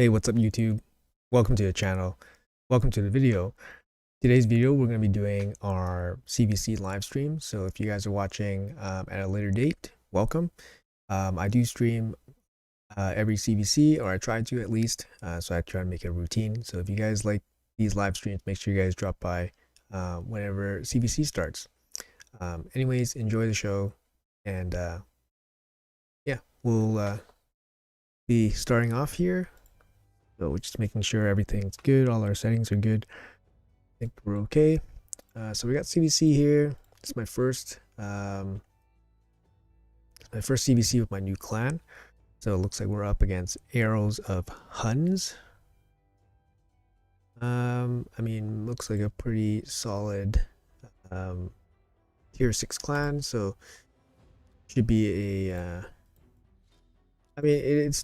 Hey, what's up YouTube? Welcome to the channel. Welcome to the video. Today's video, we're going to be doing our CVC live stream. So if you guys are watching at a later date, welcome. I do stream every CVC, or I try to at least. So I try to make it a routine. So if you guys like these live streams, make sure you guys drop by whenever CVC starts. Anyways, enjoy the show. And yeah, we'll be starting off here. So we're just making sure everything's good. All our settings are good. I think we're okay. So we got CVC here. It's my first CVC with my new clan. So it looks like we're up against Arrows of Huns. I mean, looks like a pretty solid tier 6 clan. So should be a I mean, it's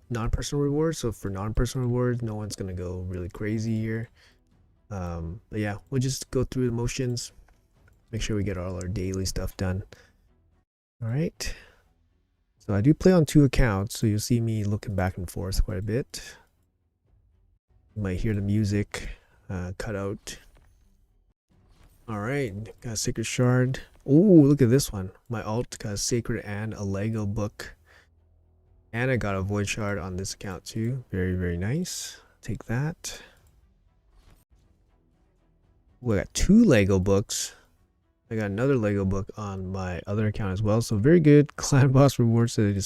non-personal rewards. So for non-personal rewards, no one's gonna go really crazy here. But yeah, we'll just go through the motions, make sure we get all our daily stuff done. All right, so I do play on 2 accounts, so you'll see me looking back and forth quite a bit. You might hear the music cut out. All right, got a sacred shard. Oh, look at this one. My alt got a sacred and a Lego book, and I got a void shard on this account too. Very nice. Take that. We got 2 Lego books. I got another Lego book on my other account as well. So very good clan boss rewards today to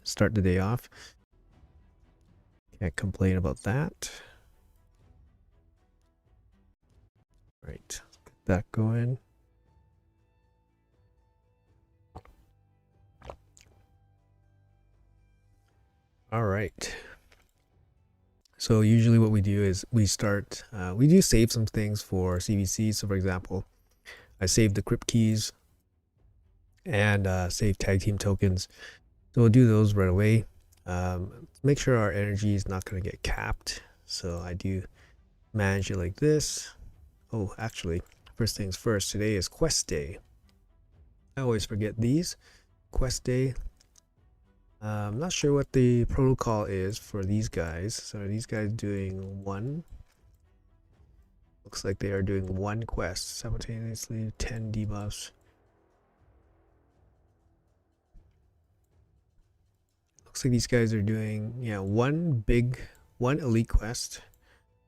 start the day off. Can't complain about that. Right, let's get that going. All right. So usually what we do is we do save some things for CVC. So for example, I saved the crypt keys and save tag team tokens. So we'll do those right away. Make sure our energy is not going to get capped. So I do manage it like this. Oh, actually, first things first, today is quest day. I always forget these. Quest day. I'm not sure what the protocol is for these guys. So are these guys doing one? Looks like they are doing one quest simultaneously, 10 debuffs. Looks like these guys are doing, yeah, one elite quest.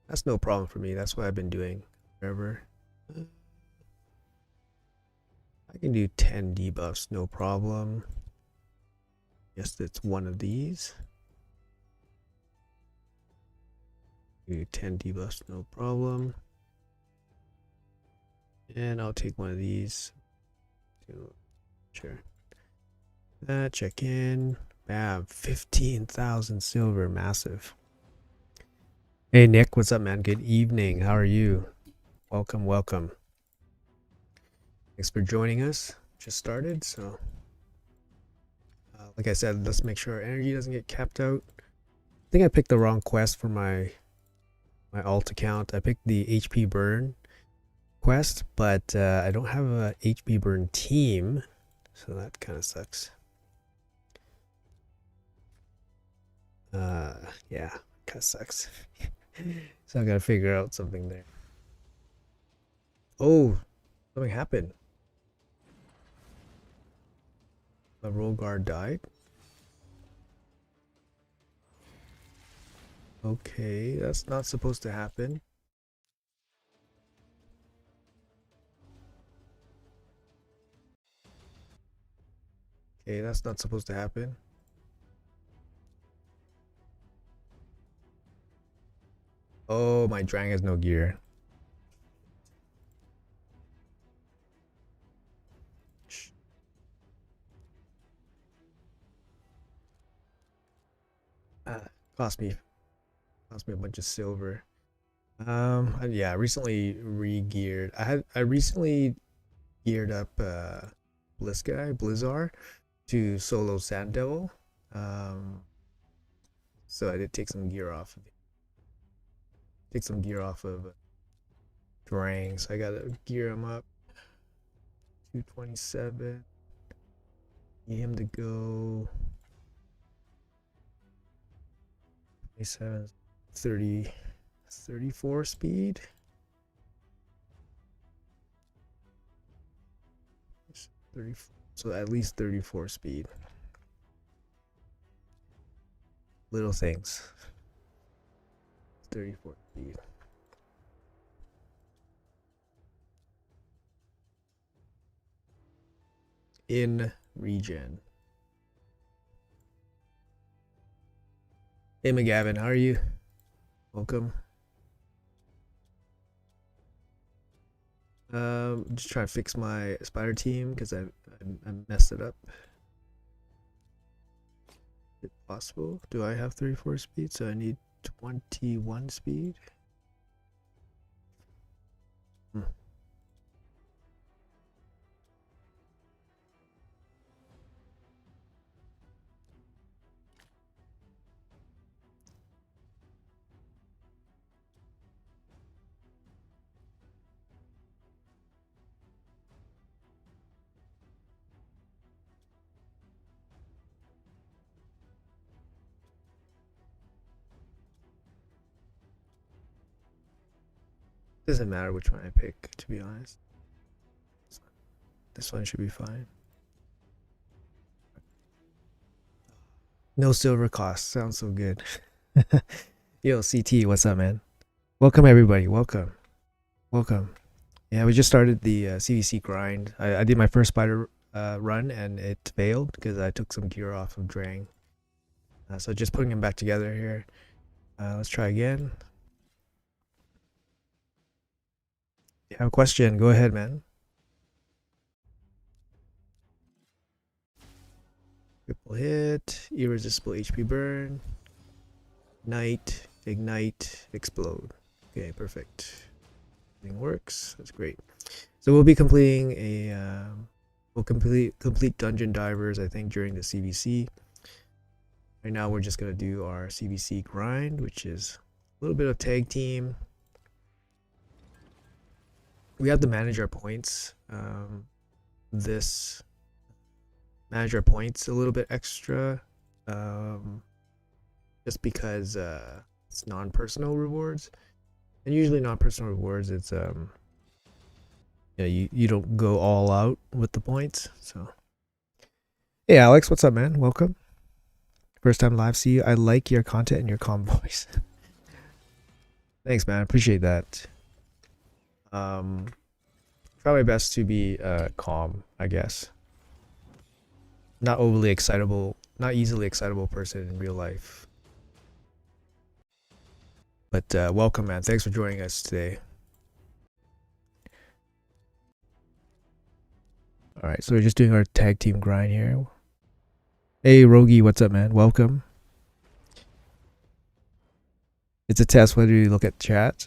That's no problem for me. That's what I've been doing forever. I can do 10 debuffs, no problem. Yes, it's one of these. Do 10 debuffs, no problem. And I'll take one of these. Sure. That, check in. Bam, 15,000 silver, massive. Hey Nick, what's up, man? Good evening. How are you? Welcome. Thanks for joining us. Just started, so like I said, let's make sure our energy doesn't get capped out. I think I picked the wrong quest for my alt account. I picked the HP burn quest, but I don't have a HP burn team, so that kind of sucks. Yeah, kind of sucks. So I gotta figure out something there. Oh, something happened. The roll guard died. Okay, that's not supposed to happen. Okay, that's not supposed to happen. Oh, my Drang has no gear. Cost me a bunch of silver. Yeah, I recently re-geared. I recently geared up Blizzard to solo Sand Devil. So I did take some gear off. Take some gear off of Drang. So I gotta gear him up. 227. Need him to go 27. 34 speed. 30, so at least 34 speed. Little things. 34 speed. In region. Hey McGavin, how are you? Welcome. Just trying to fix my spider team because I messed it up. Is it possible? Do I have 34 speed? So I need 21 speed. Doesn't matter which one I pick, to be honest. This one should be fine. No silver cost. Sounds so good. Yo, CT, what's up, man? Welcome, everybody. Welcome. Welcome. Yeah, we just started the CVC grind. I did my first spider run, and it failed because I took some gear off of Drang. So just putting them back together here. Let's try again. If you have a question, go ahead, man. Triple hit, irresistible HP burn, ignite, explode. Okay, perfect. Everything works. That's great. So we'll be completing a we'll complete dungeon divers, I think, during the CVC. Right now we're just gonna do our CVC grind, which is a little bit of tag team. We have to manage our points. This manage our points a little bit extra, just because it's non-personal rewards, and usually non-personal rewards, it's yeah, you don't go all out with the points. So hey Alex, what's up, man? Welcome. First time live, see you. I like your content and your calm voice. Thanks, man. Appreciate that. Try my best to be calm, I guess. Not overly excitable, not easily excitable person in real life. But welcome, man. Thanks for joining us today. All right, so we're just doing our tag team grind here. Hey, Rogi, what's up, man? Welcome. It's a test whether you look at chat.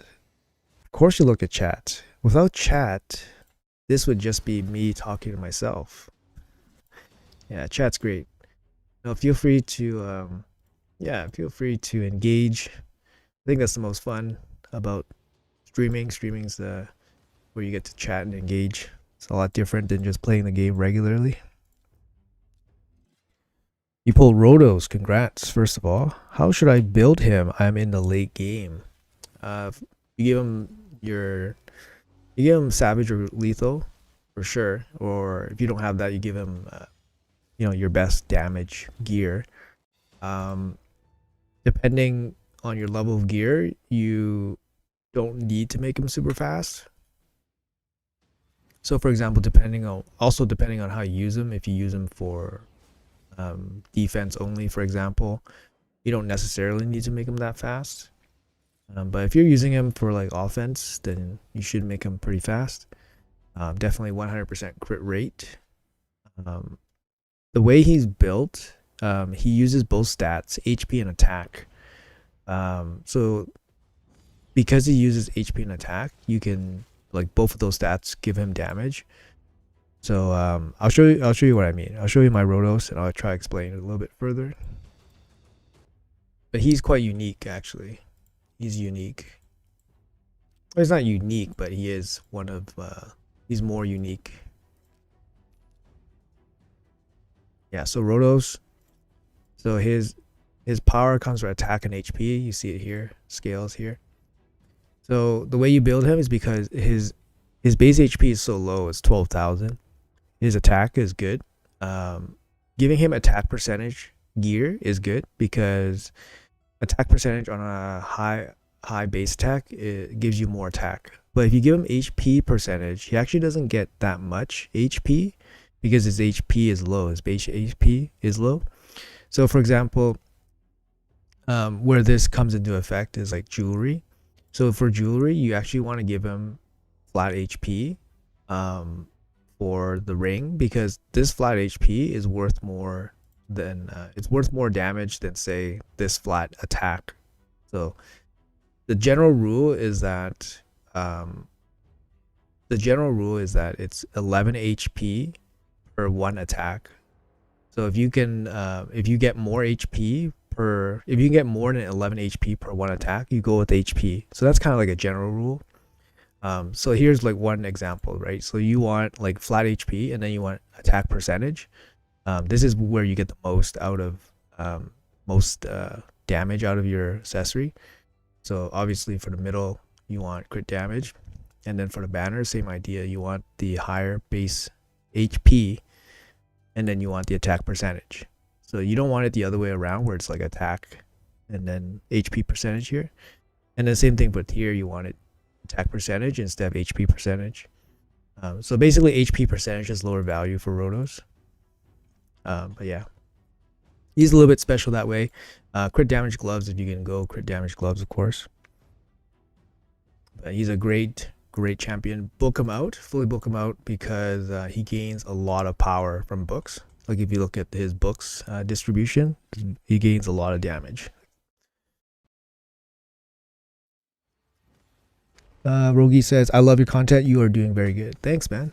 Of course you look at chat. Without chat, this would just be me talking to myself. Yeah, chat's great. Now feel free to feel free to engage. I think that's the most fun about streaming. Streaming's where you get to chat and engage. It's a lot different than just playing the game regularly. You pulled Rotos, congrats, first of all. How should I build him? I'm in the late game. You give him Savage or Lethal, for sure. Or if you don't have that, you give him, your best damage gear. Depending on your level of gear, you don't need to make him super fast. So for example, depending on how you use him, if you use him for defense only, for example, you don't necessarily need to make him that fast. But if you're using him for like offense, then you should make him pretty fast. Definitely 100% crit rate. The way he's built, he uses both stats, HP and attack. So because he uses HP and attack, you can, like, both of those stats give him damage. So I'll show you what I mean. I'll show you my Rotos and I'll try to explain it a little bit further. But he's quite unique, actually. He's unique. Well, he's not unique, but he is one of he's more unique. Yeah, so Rotos, so his His power comes from attack and HP. You see it here, scales here. So the way you build him is because his base HP is so low, it's 12,000. His attack is good. Giving him attack percentage gear is good because attack percentage on a high base attack, it gives you more attack. But if you give him HP percentage, he actually doesn't get that much HP because his HP is low. His base HP is low. So for example, where this comes into effect is like jewelry. So for jewelry, you actually want to give him flat HP for the ring, because this flat HP is worth more than it's worth more damage than say this flat attack. So the general rule is that it's 11 HP per one attack. So if you can if you get more HP per, if you can get more than 11 HP per one attack, you go with HP. So that's kind of like a general rule. So here's like one example, right? So you want like flat HP and then you want attack percentage. This is where you get the most out of damage out of your accessory. So obviously for the middle, you want crit damage. And then for the banner, same idea. You want the higher base HP and then you want the attack percentage. So you don't want it the other way around where it's like attack and then HP percentage here. And the same thing with here, you want it attack percentage instead of HP percentage. So basically HP percentage is lower value for Rotos. But yeah, he's a little bit special that way. Crit damage gloves, if you can go crit damage gloves, of course. But he's a great champion. Book him out, fully book him out, because he gains a lot of power from books. Like if you look at his books distribution, he gains a lot of damage. Rogi says, I love your content. You are doing very good. Thanks, man.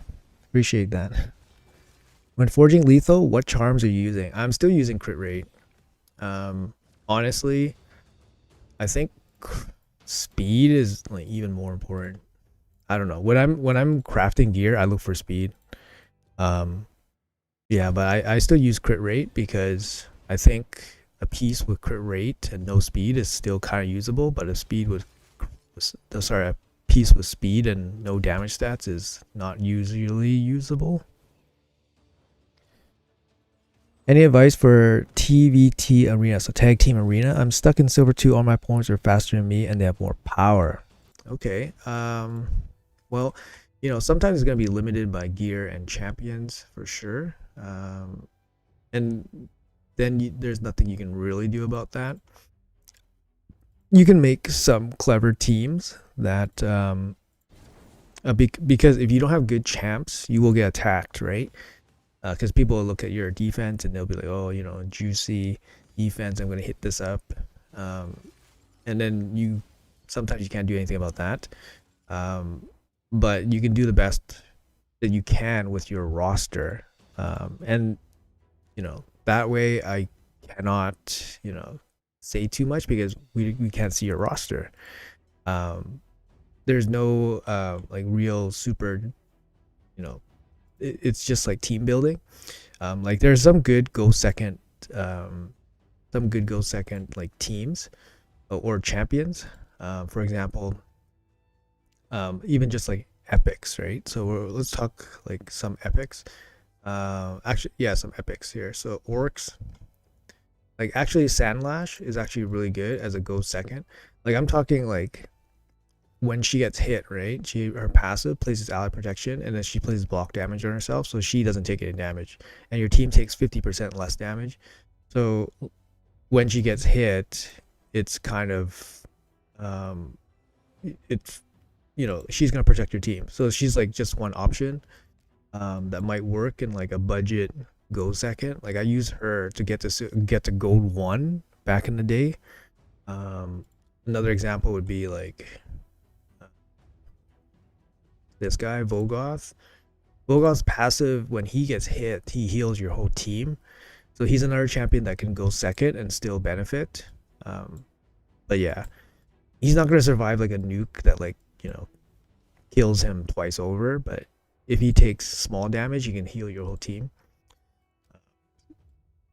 Appreciate that. When forging lethal, what charms are you using? I'm still using crit rate. Honestly, I think speed is like even more important. I don't know. When I'm crafting gear, I look for speed. Yeah, but I still use crit rate because I think a piece with crit rate and no speed is still kind of usable, but a piece with speed and no damage stats is not usually usable. Any advice for TVT arena? So tag team arena. I'm stuck in silver 2. All my opponents are faster than me and they have more power. Okay. Well, you know, sometimes it's gonna be limited by gear and champions for sure. And then there's nothing you can really do about that. You can make some clever teams that because if you don't have good champs, you will get attacked, right? Because people will look at your defense and they'll be like, oh, you know, juicy defense, I'm going to hit this up. And then sometimes you can't do anything about that. But you can do the best that you can with your roster. And, you know, that way I cannot, you know, say too much because we can't see your roster. There's no like real super, you know, it's just like team building. Like there's some good go second like teams or champions. For example, even just like epics, right? So let's talk like some epics. Actually, yeah, some epics here. So orcs, like actually Sandlash is actually really good as a go second. Like I'm talking like when she gets hit, right? Her passive places ally protection and then she places block damage on herself, so she doesn't take any damage. And your team takes 50% less damage. So when she gets hit, it's kind of it's, you know, she's gonna protect your team. So she's like just one option that might work in like a budget go second. Like I use her to get to gold 1 back in the day. Another example would be like this guy Vogoth. Vogoth's passive, when he gets hit, he heals your whole team. So he's another champion that can go second and still benefit. But yeah, he's not gonna survive like a nuke that, like, you know, kills him twice over. But if he takes small damage, you can heal your whole team.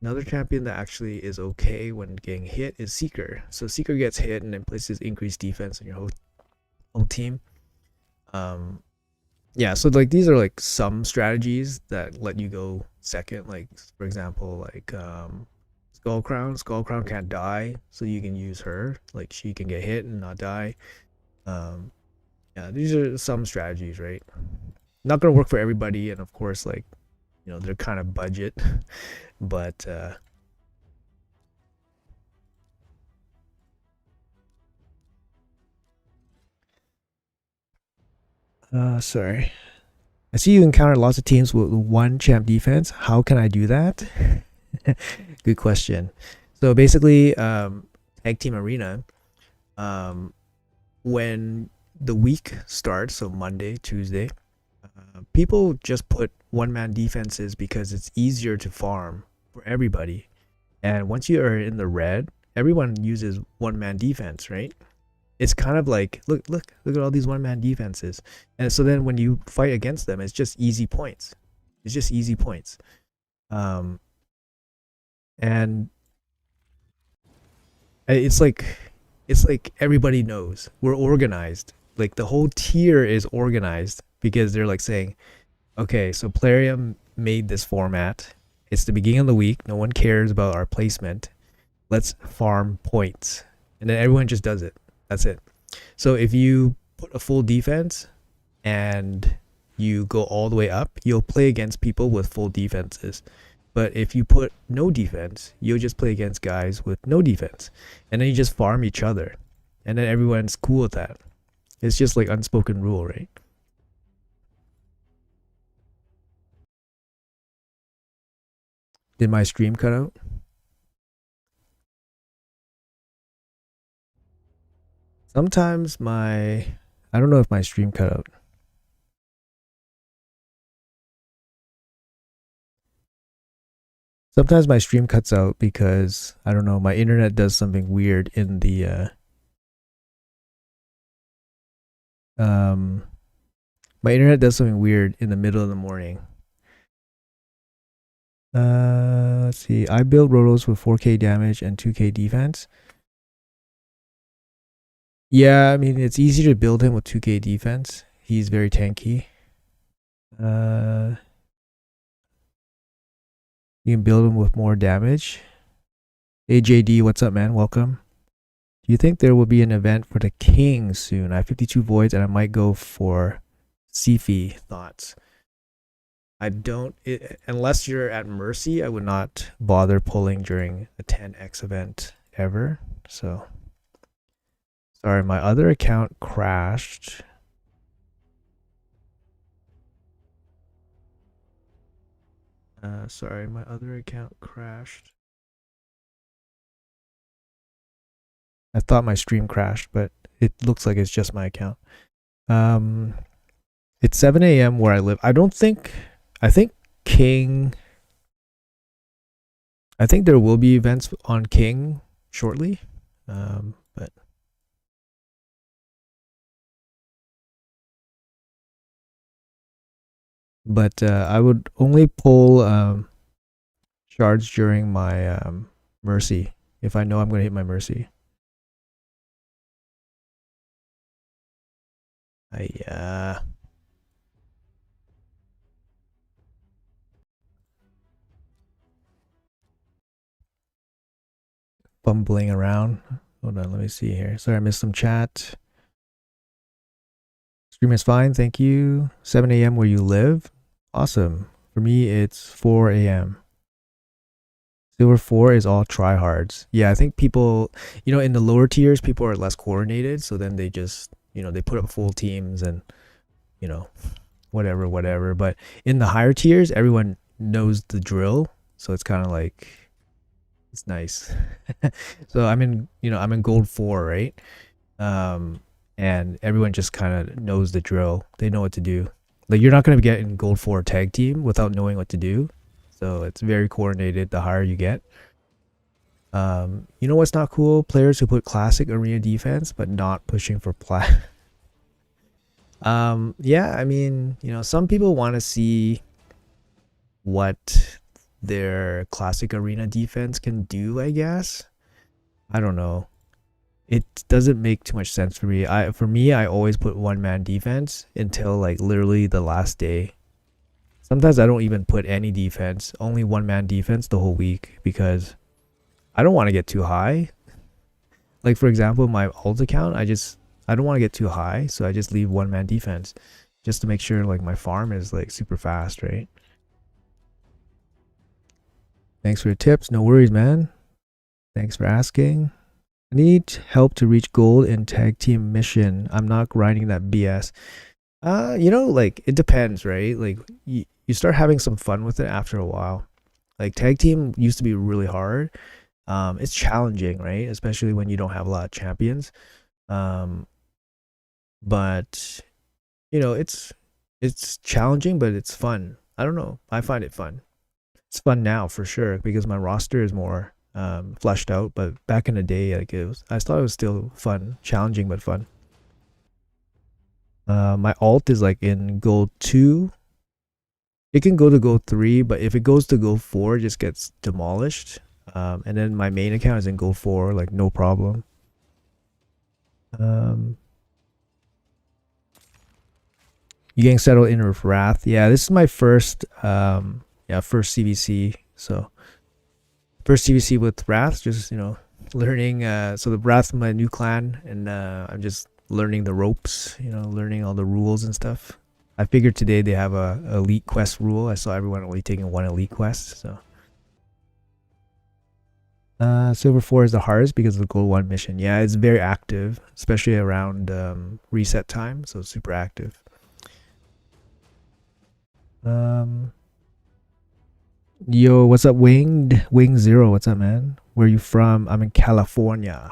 Another champion that actually is okay when getting hit is Seeker. So Seeker gets hit and then places increased defense on your whole team. Yeah, so like these are like some strategies that let you go second. Like for example, like Skull Crown. Skull Crown can't die, so you can use her. Like she can get hit and not die. Um, yeah, these are some strategies, right? Not gonna work for everybody, and of course, like they're kind of budget, but sorry. I see you encounter lots of teams with one champ defense. How can I do that? Good question. So basically, Tag Team Arena, when the week starts, so Monday, Tuesday, people just put one-man defenses because it's easier to farm for everybody. And once you are in the red, everyone uses one-man defense, right? It's kind of like look at all these one-man defenses, and so then when you fight against them, it's just easy points. It's just easy points, and it's like everybody knows we're organized. Like the whole tier is organized because they're like saying, okay, so Plarium made this format. It's the beginning of the week. No one cares about our placement. Let's farm points, and then everyone just does it. That's it. So if you put a full defense and you go all the way up, you'll play against people with full defenses. But if you put no defense, you'll just play against guys with no defense. And then you just farm each other. And then everyone's cool with that. It's just like unspoken rule, right? Did my stream cut out? Sometimes I don't know if my stream cut out. Sometimes my stream cuts out because I don't know, my internet does something weird in the my internet does something weird in the middle of the morning. Let's see. I build Rotos with 4k damage and 2k defense. Yeah, I mean it's easy to build him with 2k defense. He's very tanky. You can build him with more damage. AJD, what's up, man? Welcome. Do you think there will be an event for the king soon? I have 52 voids and I might go for CFI. Thoughts? I don't, unless you're at Mercy, I would not bother pulling during a 10x event ever. So, sorry, my other account crashed. Sorry, my other account crashed. I thought my stream crashed, but it looks like it's just my account. It's 7 a.m. where I live. I think King. I think there will be events on King shortly, but I would only pull shards during my Mercy if I know I'm gonna hit my Mercy. Bumbling around. Hold on, let me see here. Sorry, I missed some chat. Stream is fine, thank you. 7 a.m. where you live? Awesome. For me, it's 4 a.m. Silver 4 is all tryhards. Yeah, I think people, in the lower tiers, people are less coordinated. So then they just, they put up full teams and, whatever. But in the higher tiers, everyone knows the drill. So it's kind of like, it's nice. So I'm in gold 4, right? And everyone just kind of knows the drill. They know what to do. Like you're not going to get in gold 4 tag team without knowing what to do. So it's very coordinated the higher you get. You know what's not cool? Players who put classic arena defense but not pushing for plat. Yeah, I mean, some people want to see what their classic arena defense can do, I guess. I don't know. It doesn't make too much sense for me. I always put one man defense until like literally the last day. Sometimes I don't even put any defense, only one man defense the whole week because I don't want to get too high. Like for example, my alt account, I don't want to get too high, so I just leave one man defense just to make sure like my farm is like super fast, right? Thanks for your tips. No worries, man. Thanks for asking. I need help to reach gold in tag team mission. I'm not grinding that BS. Like it depends, right? Like you start having some fun with it after a while. Like tag team used to be really hard. It's challenging, right? Especially when you don't have a lot of champions. But it's challenging, but it's fun. I don't know. I find it fun. It's fun now for sure because my roster is more fleshed out. But back in the day, like I thought it was still fun, challenging but fun. My alt is like in gold 2. It can go to gold 3, but if it goes to gold 4, it just gets demolished. And then my main account is in gold 4, like no problem. You getting settled in with Wrath? Yeah, this is my first first CVC. So first CVC with Wrath, just learning. So the Wrath is my new clan, and I'm just learning the ropes. Learning all the rules and stuff. I figured today they have a elite quest rule. I saw everyone only taking one elite quest, so. Silver 4 is the hardest because of the gold 1 mission. Yeah, it's very active, especially around reset time, so it's super active. Yo, what's up, Winged? Wing Zero, what's up, man? Where are you from? I'm in California.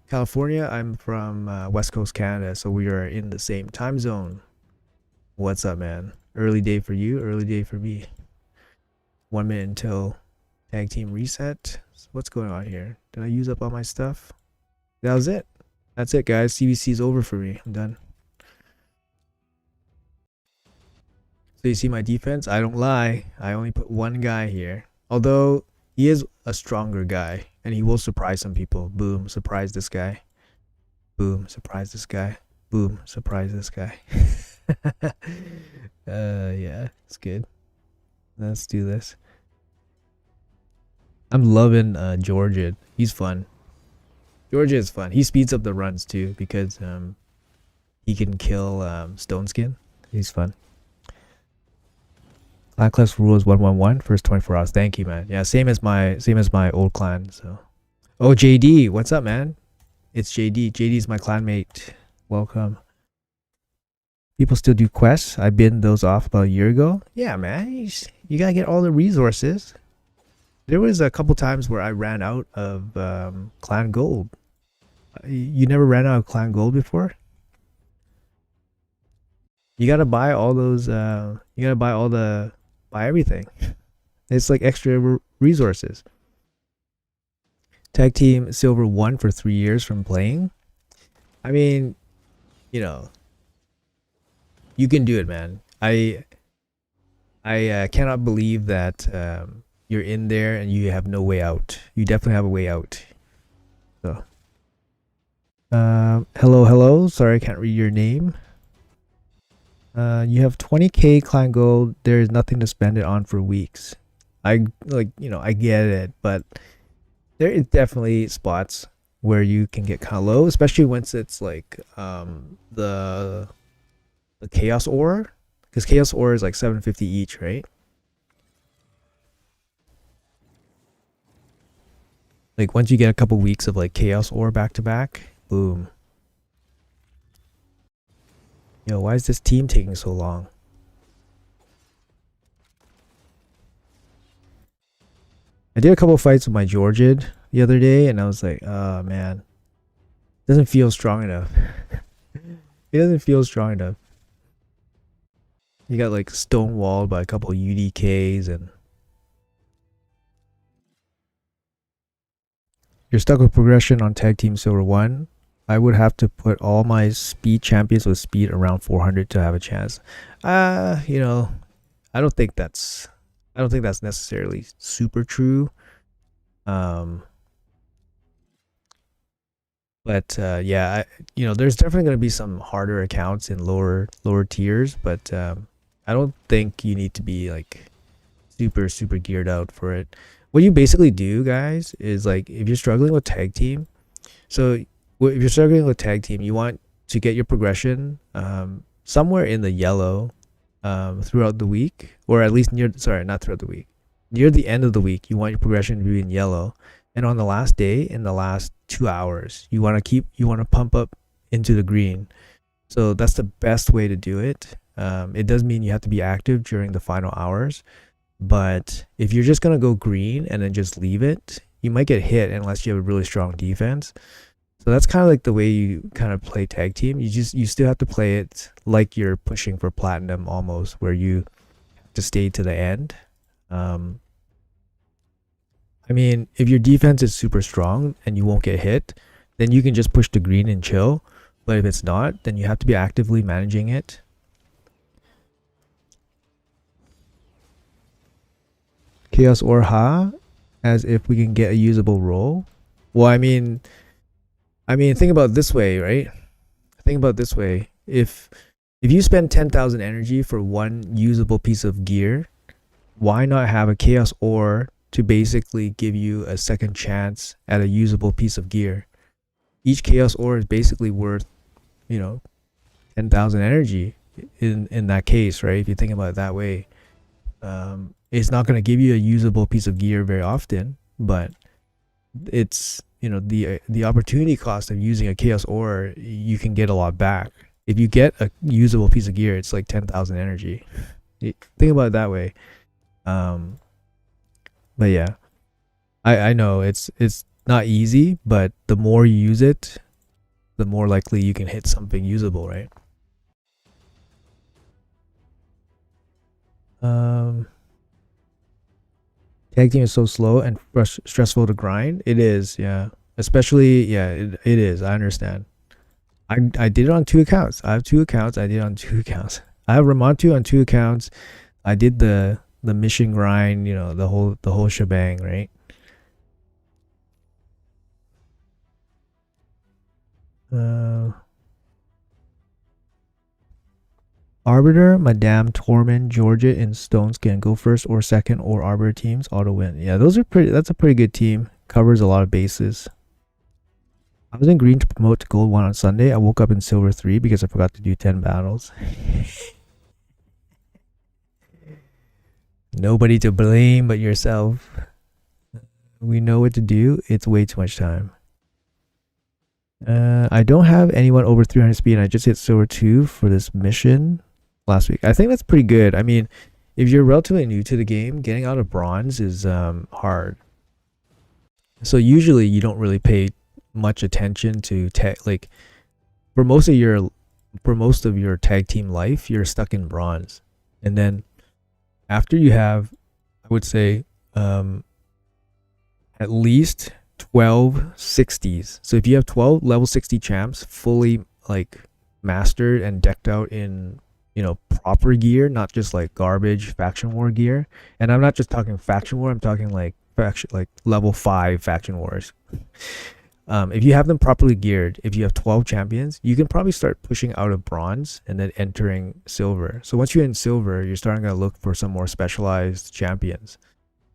California, I'm from West Coast Canada, so we are in the same time zone. What's up, man? Early day for you, early day for me. 1 minute until tag team reset. So what's going on here? Did I use up all my stuff? That was it. That's it, guys. CVC is over for me. I'm done. So you see my defense? I don't lie. I only put one guy here. Although he is a stronger guy and he will surprise some people. Boom, surprise this guy. Boom, surprise this guy. Boom, surprise this guy. Yeah, it's good. Let's do this. I'm loving Georgia. He's fun. Georgia is fun. He speeds up the runs too because he can kill Stone Skin. He's fun. Clan class rule is 111 first 24 hours. Thank you, man. Yeah, same as my old clan. So, oh, JD, what's up, man? It's JD. JD's my clanmate. Welcome. People still do quests. I binned those off about a year ago. Yeah, man. You gotta get all the resources. There was a couple times where I ran out of clan gold. You never ran out of clan gold before? You gotta buy all those. You gotta buy everything. It's like extra resources. Tag team silver 1 for 3 years from playing. I mean, you can do it, man. I cannot believe that you're in there and you have no way out. You definitely have a way out. So, hello. Sorry, I can't read your name. You have 20k clan gold. There is nothing to spend it on for weeks. I get it, but there is definitely spots where you can get kind of low, especially once it's like the chaos ore, because chaos ore is like 750 each, right? Like once you get a couple weeks of like chaos ore back to back, boom. Yo, why is this team taking so long? I did a couple fights with my Georgid the other day, and I was like, oh man, doesn't feel strong enough. It doesn't feel strong enough. You got like stonewalled by a couple of UDKs, and you're stuck with progression on tag team silver 1. I would have to put all my speed champions with speed around 400 to have a chance. I don't think that's I don't think that's necessarily super true. But yeah, there's definitely going to be some harder accounts in lower tiers, but I don't think you need to be like super geared out for it. What you basically do, guys, is like if you're struggling with tag team, so if you're struggling with tag team, you want to get your progression somewhere in the yellow throughout the week, or at least not throughout the week, near the end of the week. You want your progression to be in yellow, and on the last day, in the last 2 hours, you want to pump up into the green. So that's the best way to do it. It does mean you have to be active during the final hours, but if you're just gonna go green and then just leave it, you might get hit unless you have a really strong defense. So that's kind of like the way you kind of play tag team. You still have to play it like you're pushing for platinum almost, where you have to stay to the end. I mean, if your defense is super strong and you won't get hit, then you can just push to green and chill. But if it's not, then you have to be actively managing it. Chaos or Ha, as if we can get a usable role. Well, think about it this way, right? Think about it this way. If you spend 10,000 energy for one usable piece of gear, why not have a Chaos Ore to basically give you a second chance at a usable piece of gear? Each Chaos Ore is basically worth, 10,000 energy in that case, right? If you think about it that way. It's not going to give you a usable piece of gear very often, but it's the opportunity cost of using a Chaos Ore, you can get a lot back. If you get a usable piece of gear, it's like 10,000 energy. Think about it that way. But yeah, I know it's not easy, but the more you use it, the more likely you can hit something usable, right? Tag team is so slow and stressful to grind. It is, yeah. Especially, yeah, it is. I understand. I did it on 2 accounts. I have 2 accounts. I did it on 2 accounts. I have Ramontu on 2 accounts. I did the mission grind, the whole shebang, right? Arbiter, Madame, Tormund, Georgia, and Stones can go first or second, or Arbiter teams auto win. Yeah, that's a pretty good team. Covers a lot of bases. I was in green to promote to gold 1 on Sunday. I woke up in silver 3 because I forgot to do 10 battles. Nobody to blame but yourself. We know what to do. It's way too much time. I don't have anyone over 300 speed, and I just hit silver 2 for this mission last week. I think that's pretty good. I mean, if you're relatively new to the game, getting out of bronze is hard. So usually you don't really pay much attention to like for most of your tag team life, you're stuck in bronze. And then after you have, I would say, at least 12 60s. So if you have 12 level 60 champs fully like mastered and decked out in proper gear, not just like garbage faction war gear. And I'm not just talking faction war, I'm talking like level 5 faction wars. If you have them properly geared, if you have 12 champions, you can probably start pushing out of bronze and then entering silver. So once you're in silver, you're starting to look for some more specialized champions.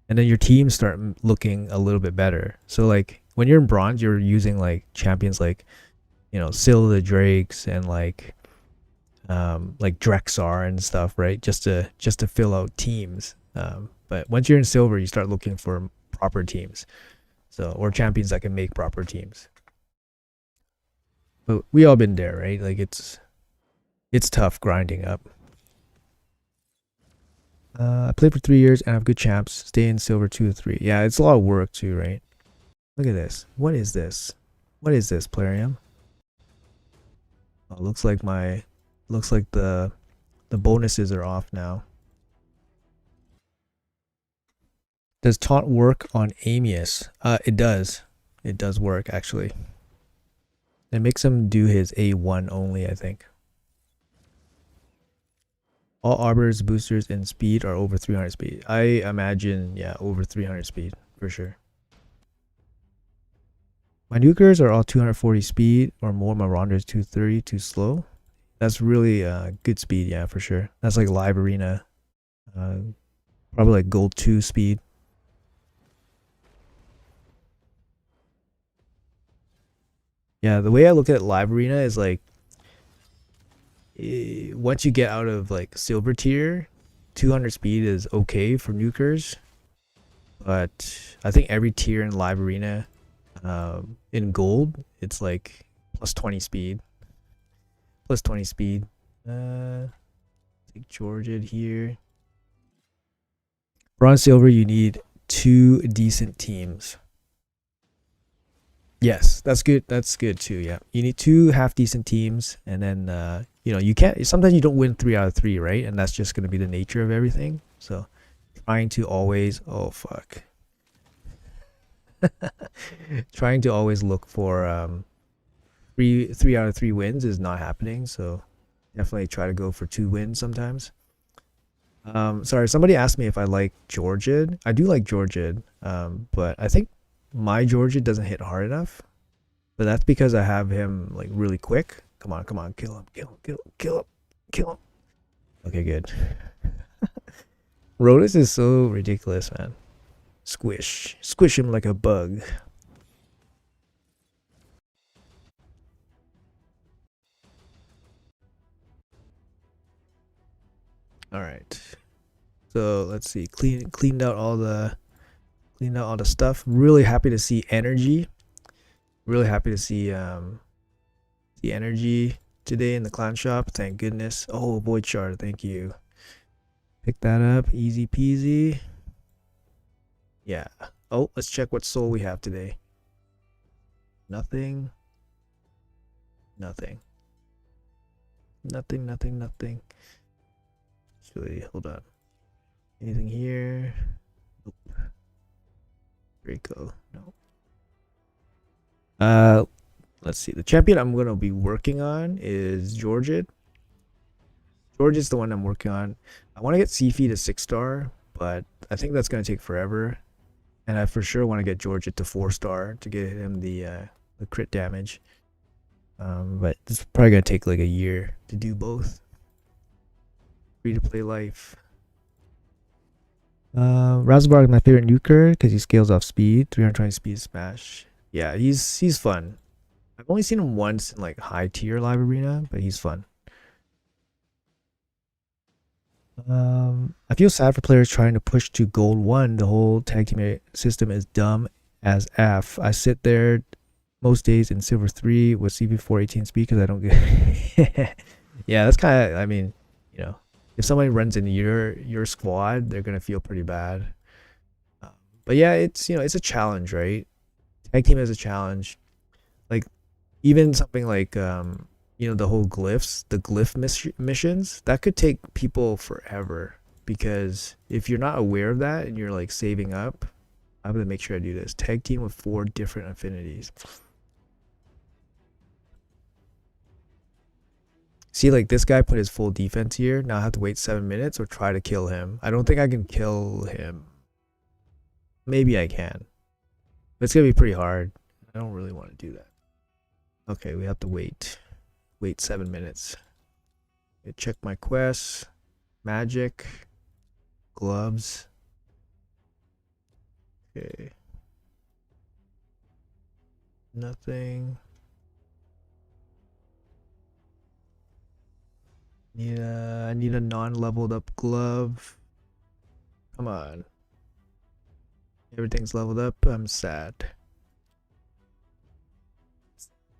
And then your teams start looking a little bit better. So like when you're in bronze, you're using like champions like, Syl the Drakes and like Drexar and stuff, right? Just to fill out teams. But once you're in silver, you start looking for proper teams. So, or champions that can make proper teams. But we all been there, right? Like it's tough grinding up. I played for 3 years and I have good champs. Stay in silver 2 or 3. Yeah, it's a lot of work too, right? Look at this. What is this? What is this, Plarium? Oh, looks like the bonuses are off now. Does taunt work on Amius? It does. It does work actually. It makes him do his A1 only, I think. All arbors, boosters, and speed are over 300 speed. I imagine, yeah, over 300 speed for sure. My nukers are all 240 speed or more. My Ronder's 230, too slow. That's really good speed, yeah, for sure. That's like live arena. Probably like gold 2 speed. Yeah, the way I look at live arena is like once you get out of like silver tier, 200 speed is okay for nukers, but I think every tier in live arena, in gold, it's like plus 20 speed. Plus 20 speed. Take Georgia here. Bronze silver, you need 2 decent teams. Yes, that's good. That's good too. Yeah, you need 2 half decent teams, and then you know, you can't. Sometimes you don't win 3 out of 3, right? And that's just gonna be the nature of everything. So, trying to always. Oh fuck. Trying to always look for 3 out of 3 wins is not happening. So, definitely try to go for 2 wins sometimes. Sorry, somebody asked me if I like Georgia. I do like Georgia, but I think my Georgia doesn't hit hard enough. But that's because I have him like really quick. Come on, come on, kill him, kill him, kill him, kill him, kill him. Okay, good. Rotus is so ridiculous, man. Squish him like a bug. All right. So let's see. Cleaned out all the stuff. Really happy to see energy. Really happy to see the energy today in the clan shop. Thank goodness. Oh, Void Shard, thank you. Pick that up. Easy peasy. Yeah. Oh, let's check what soul we have today. Nothing. Nothing. Nothing, nothing, nothing. Actually, hold on. Anything here? Nope. Draco. No. Let's see. The champion I'm gonna be working on is Georgia. Georgia's the one I'm working on. I want to get Cfee to 6-star, but I think that's gonna take forever. And I for sure want to get Georgia to 4-star to get him the crit damage. But it's probably gonna take like a year to do both. Free to play life. Razzlebar is my favorite nuker because he scales off speed, 320 speed smash. Yeah, he's fun. I've only seen him once in like high tier live arena, but he's fun. I feel sad for players trying to push to gold 1. The whole tag team system is dumb as F. I sit there most days in silver 3 with CV4 18 speed because I don't get. Yeah, that's kind of. I mean, you know, if somebody runs into your squad, they're gonna feel pretty bad. But yeah, it's it's a challenge, right? Tag team is a challenge. Like even something like the whole glyphs, the glyph missions, that could take people forever because if you're not aware of that and you're like saving up, I'm gonna make sure I do this. Tag team with 4 different affinities. See, like this guy put his full defense here. Now I have to wait 7 minutes or try to kill him. I don't think I can kill him. Maybe I can. But it's gonna be pretty hard. I don't really want to do that. Okay, we have to wait 7 minutes. Check my quests. Magic. Gloves. Okay. Nothing. I need a non-leveled up glove. Come on. Everything's leveled up. I'm sad.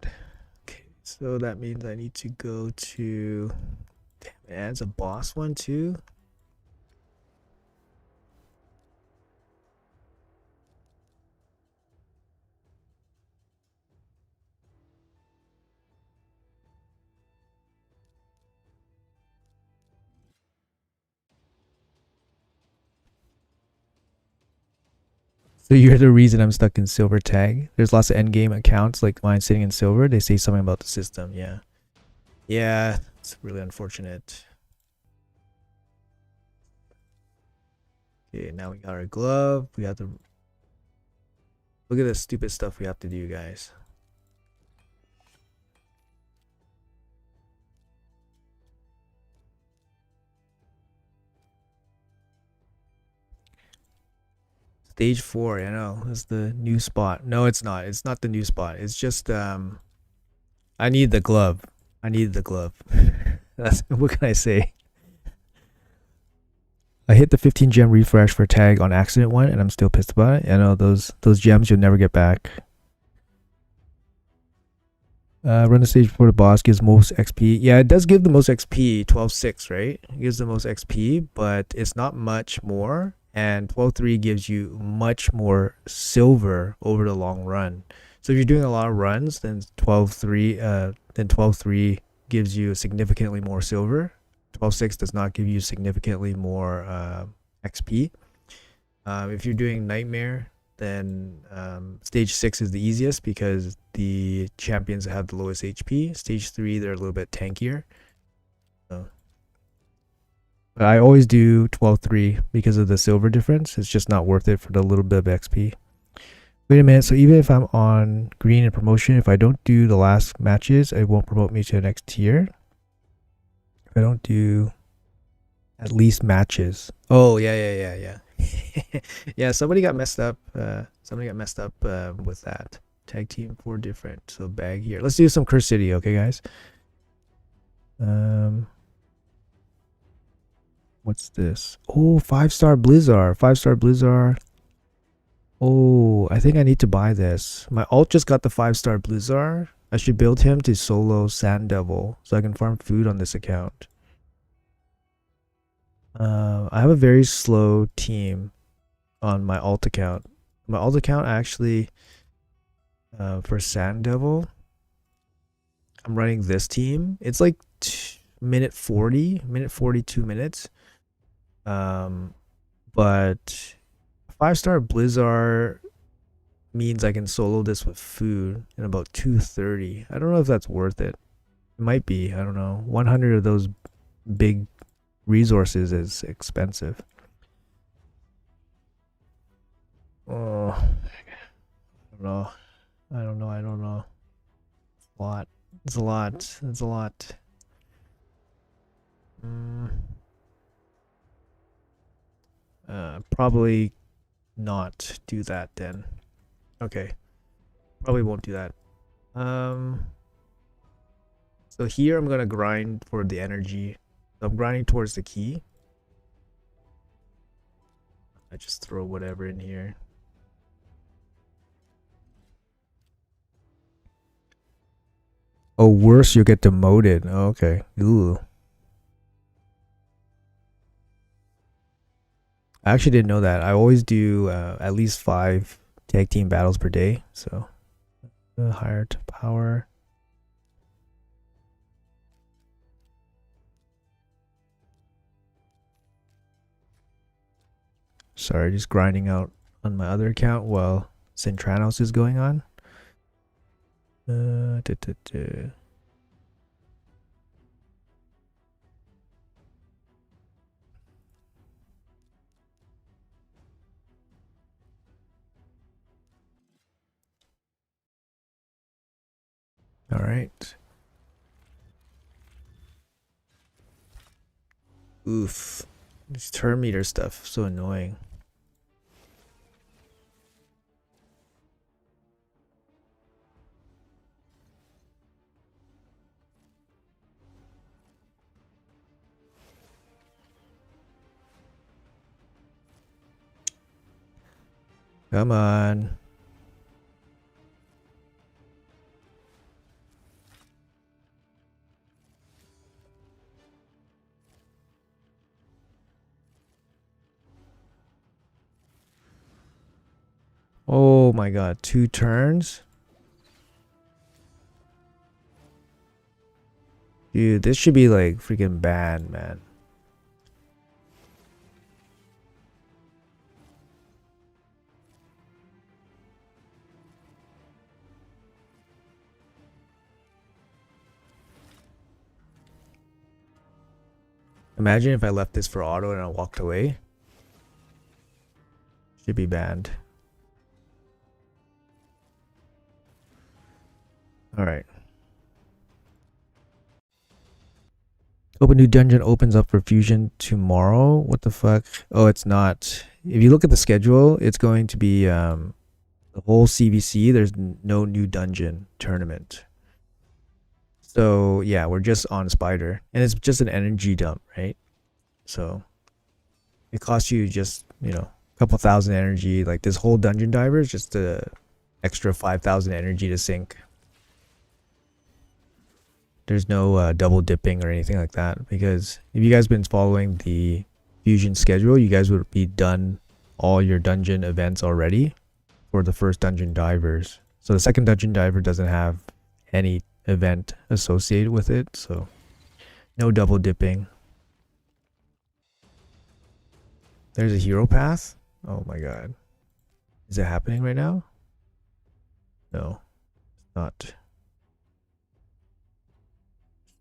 Okay, so that means I need to go to. Damn, it adds a boss one too. So you're the reason I'm stuck in silver tag. There's lots of endgame accounts like mine sitting in silver. They say something about the system. Yeah. Yeah, it's really unfortunate. Okay, now we got our glove. We have to look at the stupid stuff we have to do, guys. Stage 4, I know. That's the new spot. No, it's not. It's not the new spot. It's just I need the glove. I need the glove. That's what can I say? I hit the 15 gem refresh for tag on accident one, and I'm still pissed about it. I know those gems you'll never get back. Run the stage before the boss gives most XP. Yeah, it does give the most XP, 12.6, right? It gives the most XP, but it's not much more. And 12.3 gives you much more silver over the long run. So if you're doing a lot of runs, then 12.3 gives you significantly more silver. 12.6 does not give you significantly more XP. If you're doing Nightmare, then stage 6 is the easiest because the champions have the lowest HP. Stage 3, they're a little bit tankier. So, but I always do 12.3 because of the silver difference. It's just not worth it for the little bit of XP. Wait a minute, so even if I'm on green in promotion, if I don't do the last matches, it won't promote me to the next tier. If I don't do at least matches. Oh, yeah. Yeah, somebody got messed up. With that. Tag team 4 different. So bag here. Let's do some Curse City, okay, guys? What's this? Oh, 5-star Blizzard. 5-star Blizzard. Oh, I think I need to buy this. My alt just got the 5-star Blizzard. I should build him to solo Sand Devil so I can farm food on this account. I have a very slow team on my alt account. My alt account actually, for Sand Devil, I'm running this team. It's like minute 42 minutes. But 5-star Blizzard means I can solo this with food in about 230. I don't know if that's worth it. It might be. I don't know. 100 of those big resources is expensive. Oh, I don't know. It's a lot. Probably not do that then. Okay. Probably won't do that. So here I'm gonna grind for the energy. So I'm grinding towards the key. I just throw whatever in here. Oh, worse, you'll get demoted. Oh, okay. Ooh. I actually didn't know that. I always do at least 5 tag team battles per day. So higher to power. Sorry, just grinding out on my other account while Centranos is going on. All right. Oof. This turn meter stuff, so annoying. Come on. Oh my god, 2 turns? Dude, this should be like freaking bad, man. Imagine if I left this for auto and I walked away. Should be banned. Alright. Open new dungeon opens up for fusion tomorrow. What the fuck? Oh, it's not. If you look at the schedule, it's going to be the whole CVC. There's no new dungeon tournament. So yeah, we're just on Spider, and it's just an energy dump, right? So it costs you just, you know, a couple thousand energy. Like this whole dungeon diver is just a extra 5,000 energy to sink. There's no double dipping or anything like that, because if you guys been following the fusion schedule, you guys would be done all your dungeon events already for the first dungeon divers. So the second dungeon diver doesn't have any event associated with it, so no double dipping. There's a hero path. Oh my god, is it happening right now? No, it's not.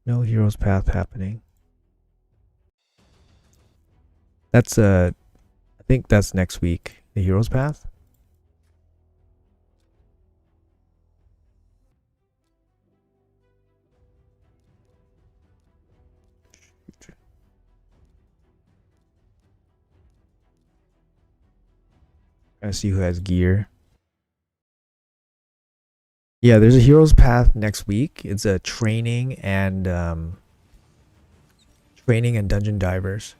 No hero's path happening. That's I think that's next week, the hero's path. Trying to see who has gear. Yeah, there's a hero's path next week. It's a training and dungeon divers.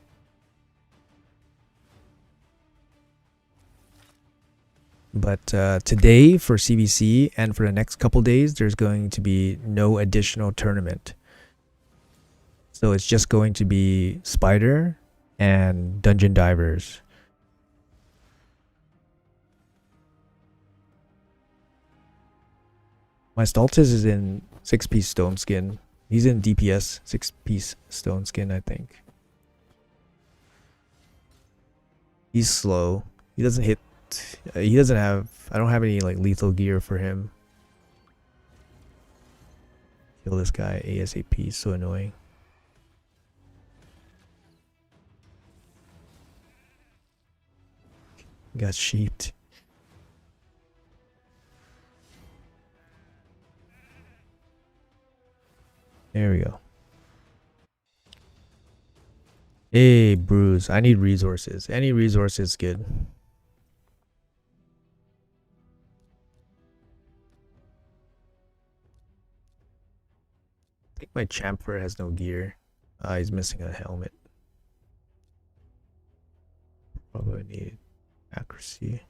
But today for CVC and for the next couple days, there's going to be no additional tournament. So it's just going to be Spider and dungeon divers. My Stultus is in 6-piece stone skin. He's in DPS 6-piece stone skin, I think. He's slow. He doesn't hit. He doesn't have. I don't have any like lethal gear for him. Kill this guy ASAP. He's so annoying. Got sheeped. There we go. Hey, Bruce. I need resources. Any resource is good. I think my chamfer has no gear. He's missing a helmet. Probably need accuracy.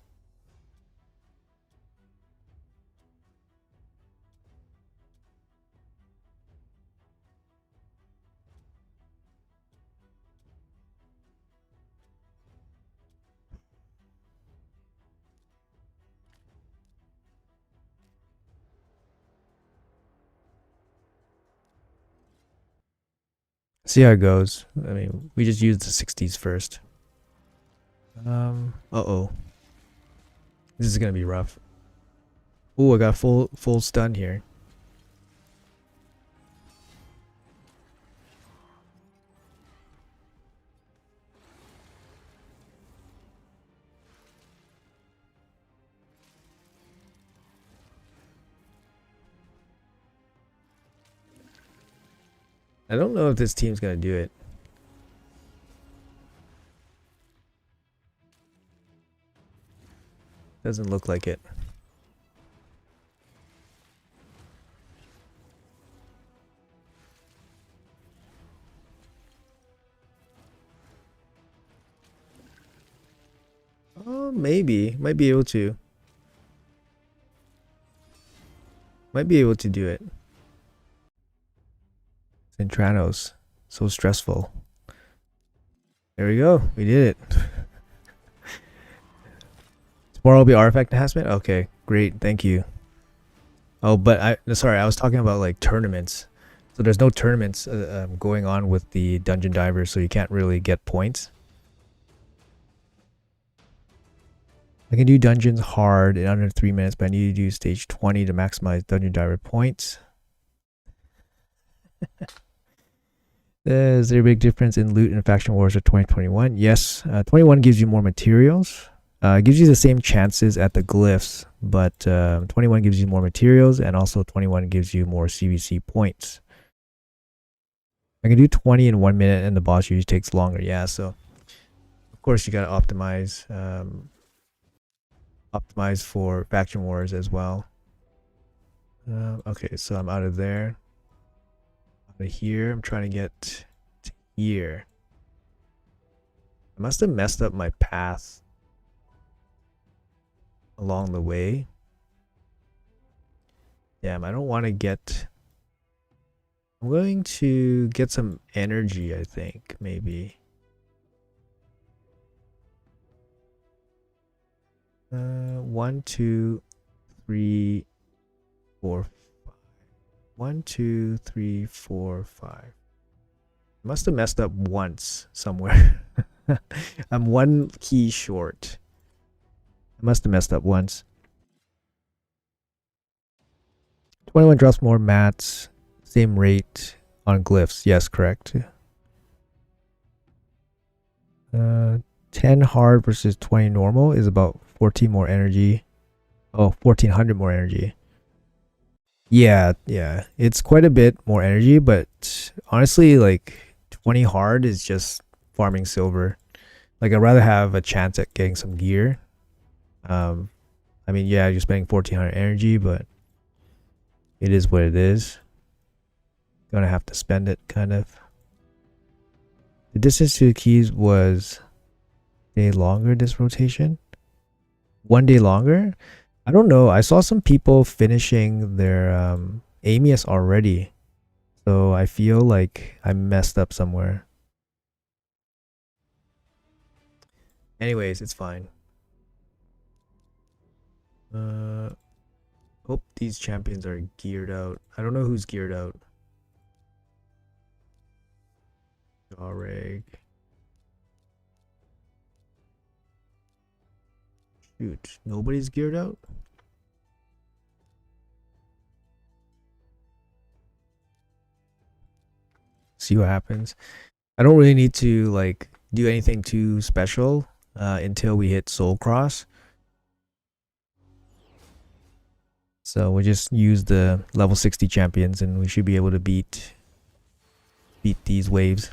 See how it goes. I mean, we just used the 60s first. Uh-oh. This is gonna be rough. Ooh, I got full stun here. I don't know if this team's gonna do it. Doesn't look like it. Oh, maybe. Might be able to. Might be able to do it. Centranos. So stressful. There we go. We did it. Tomorrow will be artifact enhancement? Okay, great. Thank you. Oh, but I was talking about like tournaments. So there's no tournaments going on with the dungeon divers, so you can't really get points. I can do dungeons hard in under 3 minutes, but I need to do stage 20 to maximize dungeon diver points. Is there a big difference in loot and faction wars of 2021? Yes, 21 gives you more materials. It gives you the same chances at the glyphs, but 21 gives you more materials, and also 21 gives you more CVC points. I can do 20 in 1 minute, and the boss usually takes longer. Yeah, so of course you gotta optimize for faction wars as well. Okay, so I'm out of there. Out of here, I'm trying to get to here. I must have messed up my path along the way. Damn, I don't want to get... I'm going to get some energy, I think, maybe. 1, 2, 3, 4, 5. 1, 2, 3, 4, 5. Must have messed up once somewhere. I'm one key short. I must have messed up once. 21 drops more mats, same rate on glyphs. Yes, correct. 10 hard versus 20 normal is about 14 more energy. Oh, 1400 more energy. Yeah, it's quite a bit more energy, but honestly, like 20 hard is just farming silver. Like, I'd rather have a chance at getting some gear. I mean, yeah, you're spending 1400 energy, but it is what it is. Gonna have to spend it, kind of. The distance to the keys was a day longer this rotation. 1 day longer? I don't know. I saw some people finishing their Amius already. So I feel like I messed up somewhere. Anyways, it's fine. Hope these champions are geared out. I don't know who's geared out. Jareg. Shoot, nobody's geared out? See what happens. I don't really need to like do anything too special until we hit Soul Cross. So we'll just use the level 60 champions and we should be able to beat these waves.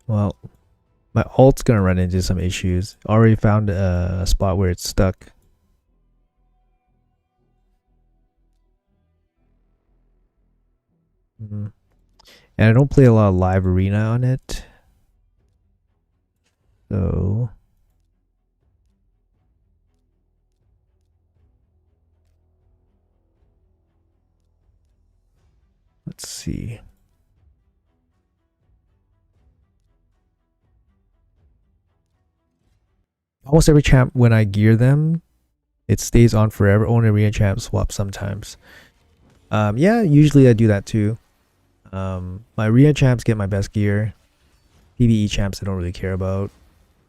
Well, my alt's gonna run into some issues. Already found a spot where it's stuck. And I don't play a lot of live arena on it. So let's see. Almost every champ, when I gear them, it stays on forever. Only arena champ swap sometimes. Yeah, usually I do that too. My arena champs get my best gear. PvE champs I don't really care about,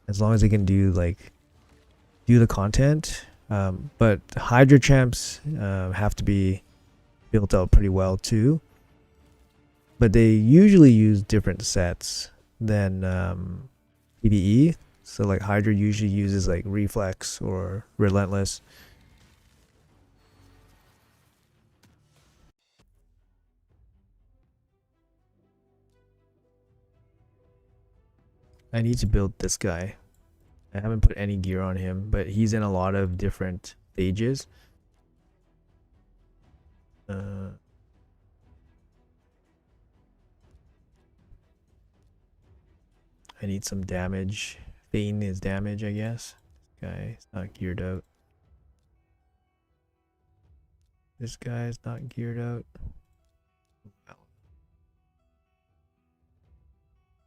as long as they can do the content. But Hydra champs have to be built out pretty well too. But they usually use different sets than PvE. So like Hydra usually uses like Reflex or Relentless. I need to build this guy. I haven't put any gear on him, but he's in a lot of different stages. I need some damage. Feign is damage, I guess. This guy is not geared out. This guy is not geared out.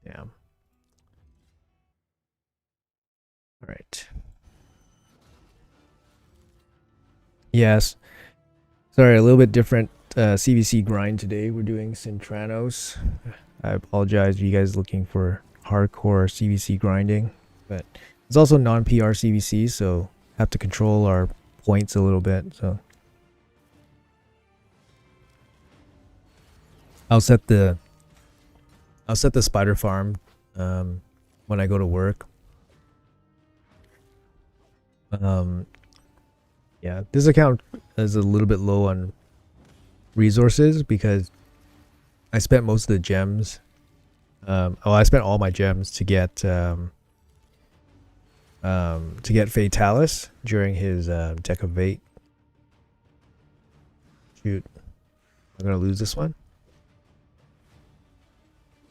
Damn. All right. Yes. Sorry, a little bit different CVC grind today. We're doing Centranos. I apologize if you guys looking for hardcore CVC grinding, but it's also non-PR CVC, so have to control our points a little bit. So I'll set the spider farm when I go to work. Yeah, this account is a little bit low on resources because I spent most of the gems. I spent all my gems to get Fatalis during his Deck of 8. Shoot, I'm gonna lose this one.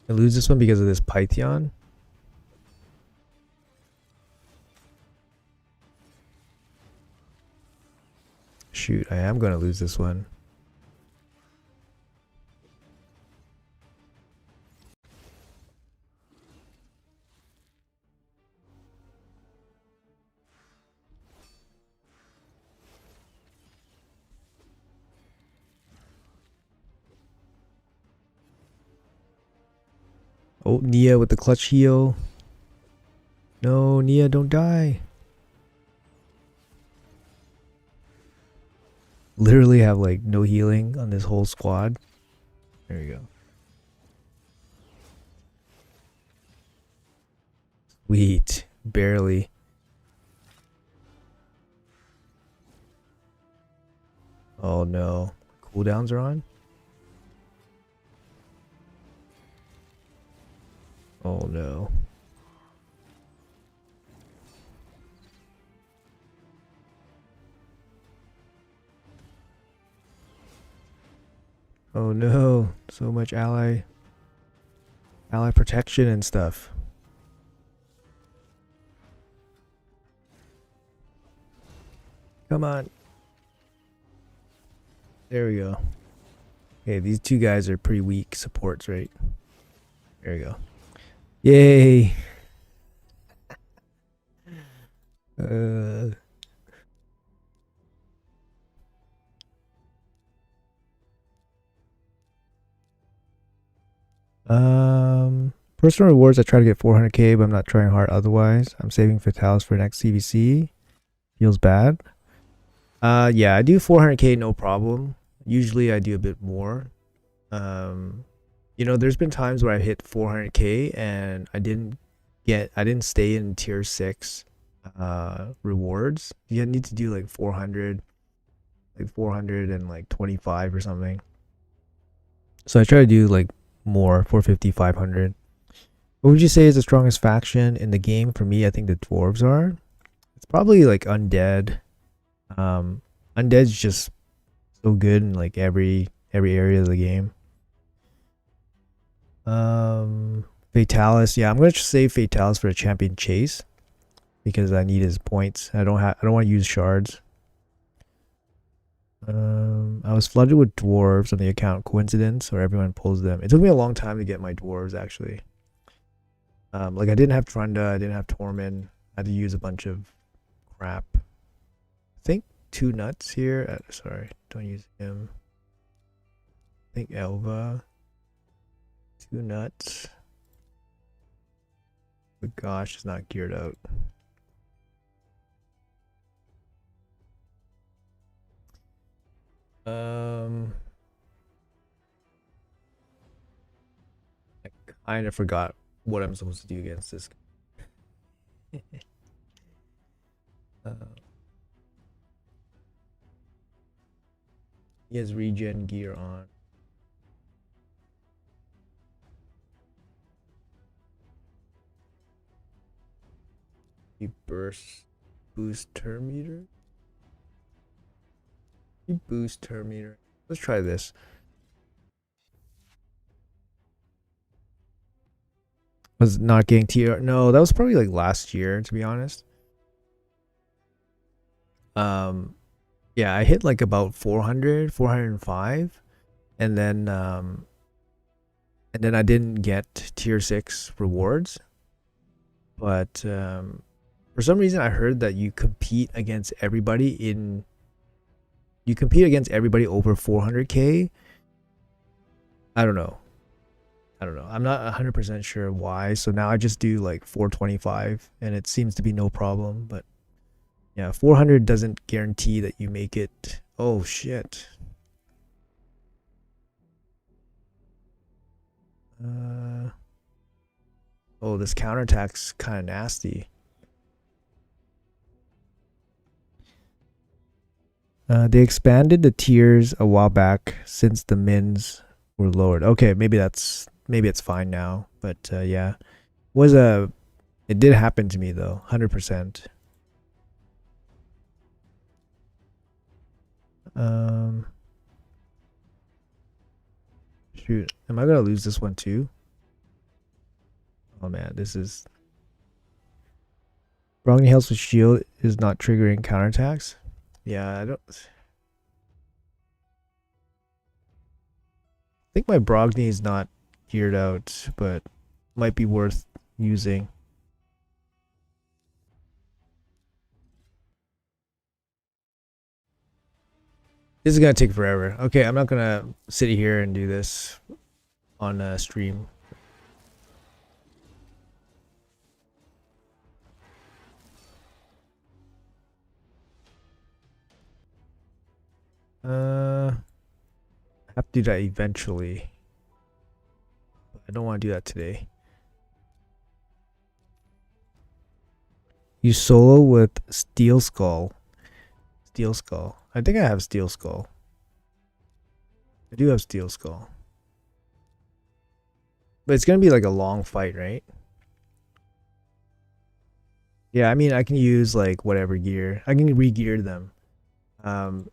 I lose this one because of this Python. Shoot, I am gonna lose this one. Oh, Nia with the clutch heal. No, Nia, don't die. Literally have like no healing on this whole squad. There you go. Sweet. Barely. Oh no. Cooldowns are on? Oh no. Oh no. So much ally protection and stuff. Come on. There we go. Okay, these two guys are pretty weak supports, right? There we go. Yay. Personal rewards, I try to get 400k, but I'm not trying hard otherwise. I'm saving Fatalis for next CVC. Feels bad. Yeah, I do 400k, no problem. Usually I do a bit more. You know, there's been times where I hit 400k and I didn't stay in tier 6 rewards. You need to do like 400 and like 25 or something. So I try to do like more, 450, 500. What would you say is the strongest faction in the game? For me, I think the dwarves are. It's probably like undead. Undead's just so good in like every area of the game. Fatalis, yeah, I'm gonna save Fatalis for a champion chase because I need his points. I don't want to use shards. I was flooded with dwarves on the account. Coincidence, or everyone pulls them? It took me a long time to get my dwarves actually. Like I didn't have Trunda, I didn't have Tormund. I had to use a bunch of crap. I think 2 nuts here. Sorry, don't use him. I think Elva. 2 nuts. But gosh, it's not geared out. I kind of forgot what I'm supposed to do against this. He has regen gear on. He bursts boost turn meter. He boost turn meter. Let's try this. Was not getting TR. No, that was probably like last year, to be honest. Yeah, I hit like about 400, 405, and then I didn't get tier 6 rewards. But for some reason I heard that you compete against everybody over 400k. I don't know. I'm not 100% sure why. So now I just do like 425 and it seems to be no problem, but Yeah, 400 doesn't guarantee that you make it. Oh shit. Oh, this counterattack's kind of nasty. They expanded the tiers a while back since the mins were lowered. Okay, maybe it's fine now. But yeah, it did happen to me though, 100%. Shoot, am I gonna lose this one too? Oh man, this is Brogni helps with shield is not triggering counterattacks. Yeah, I think my Brogni is not geared out, but might be worth using. This is gonna take forever. Okay, I'm not gonna sit here and do this on stream. I have to do that eventually. I don't want to do that today. You solo with Steel Skull. Steel Skull. I think I have Steel Skull. I do have Steel Skull. But it's gonna be like a long fight, right? Yeah, I mean I can use like whatever gear. I can re-gear them.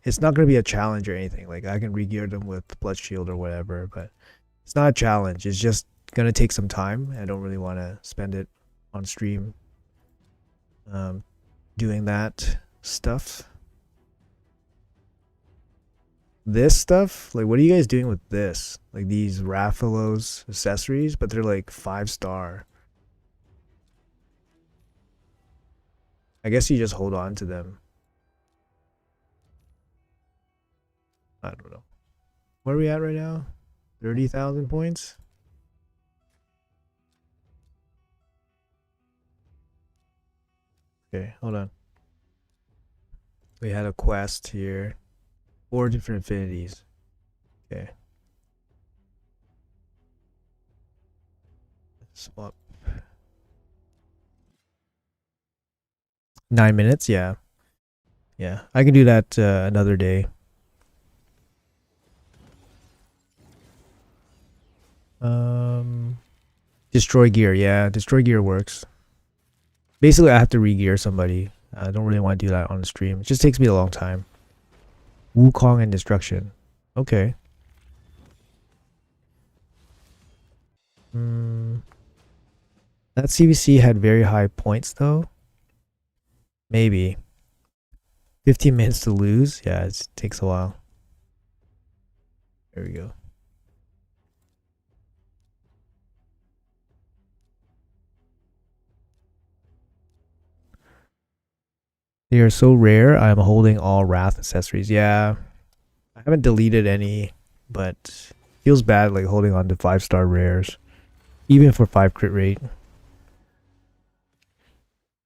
It's not gonna be a challenge or anything. Like I can re-gear them with Blood Shield or whatever, but it's not a challenge. It's just gonna take some time. I don't really want to spend it on stream doing that stuff. This stuff, like what are you guys doing with this? Like these Rathalos accessories, but they're like 5-star. I guess you just hold on to them. I don't know. Where are we at right now? 30,000 points? Okay, hold on. We had a quest here. 4 different affinities. Okay. Swap. 9 minutes? Yeah. Yeah. I can do that another day. Destroy gear. Yeah, destroy gear works. Basically, I have to re-gear somebody. I don't really want to do that on the stream. It just takes me a long time. Wukong and destruction. Okay. That CVC had very high points though. Maybe. 15 minutes to lose? Yeah, it takes a while. There we go. They are so rare, I'm holding all Wrath accessories. Yeah. I haven't deleted any, but feels bad like holding on to 5-star rares. Even for 5 crit rate.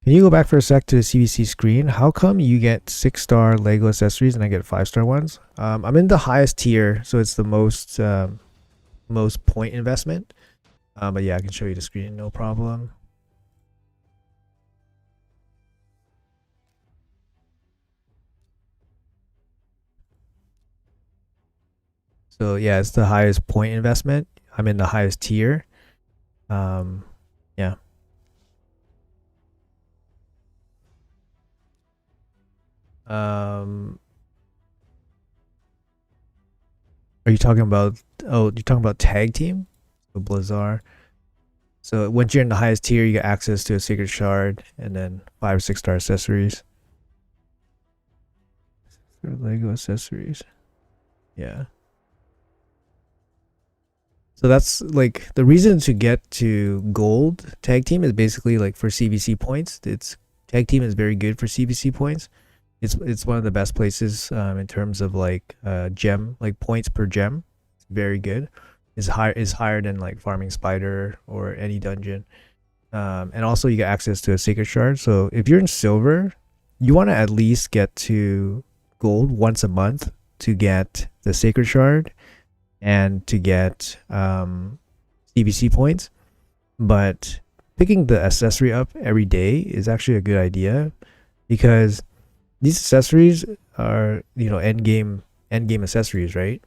Can you go back for a sec to the CVC screen? How come you get 6-star Lego accessories and I get 5-star ones? I'm in the highest tier, so it's the most point investment. But yeah, I can show you the screen, no problem. So yeah, it's the highest point investment. I'm in the highest tier. Yeah. Are you talking about? Oh, you're talking about tag team, so Blizzard. So once you're in the highest tier, you get access to a secret shard and then 5 or 6-star accessories. Lego accessories. Yeah. So that's like the reason to get to gold tag team is basically like for CVC points. It's tag team is very good for CVC points. It's one of the best places in terms of like gem, like points per gem. It's very good. Is higher than like farming spider or any dungeon. And also you get access to a sacred shard. So if you're in silver, you want to at least get to gold once a month to get the sacred shard and to get CVC points. But picking the accessory up every day is actually a good idea, because these accessories are, you know, end game accessories, right?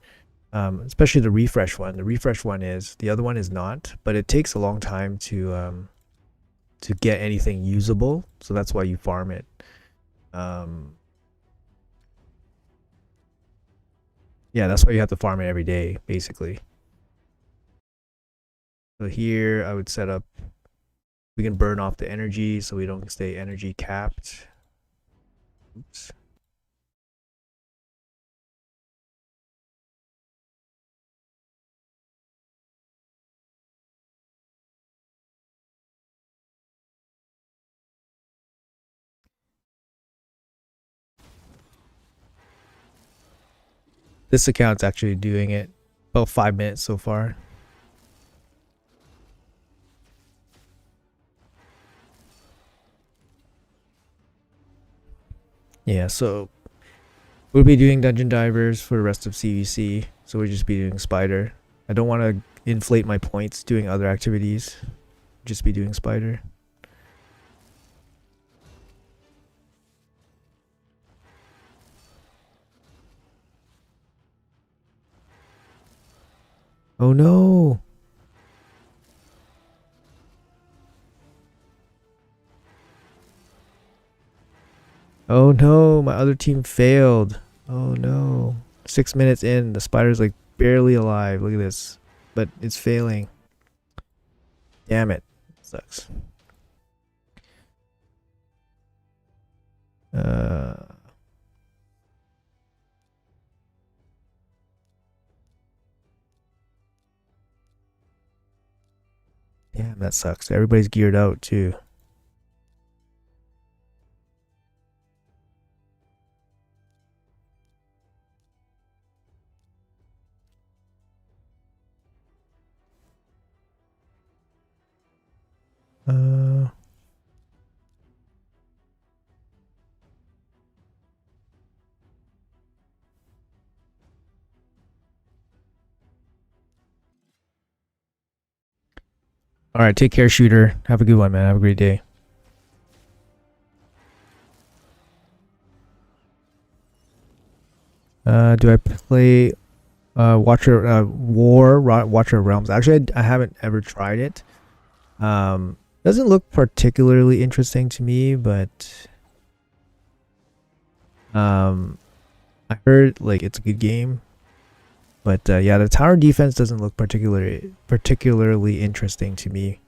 Especially the refresh one. The refresh one is, the other one is not, but it takes a long time to get anything usable, so that's why you farm it. Yeah, that's why you have to farm it every day, basically. So here I would set up, we can burn off the energy so we don't stay energy capped. Oops. This account's actually doing it about 5 minutes so far. Yeah, so we'll be doing Dungeon Divers for the rest of CVC, so we'll just be doing Spider. I don't want to inflate my points doing other activities. Just be doing Spider. Oh no! Oh no, my other team failed. Oh no. 6 minutes in, the spider's like barely alive. Look at this. But it's failing. Damn it. Sucks. Damn, that sucks. Everybody's geared out too. All right, take care, shooter. Have a good one, man. Have a great day. Do I play Watcher Watcher of Realms? Actually, I haven't ever tried it. Doesn't look particularly interesting to me, but I heard like it's a good game. But yeah, the tower defense doesn't look particularly interesting to me.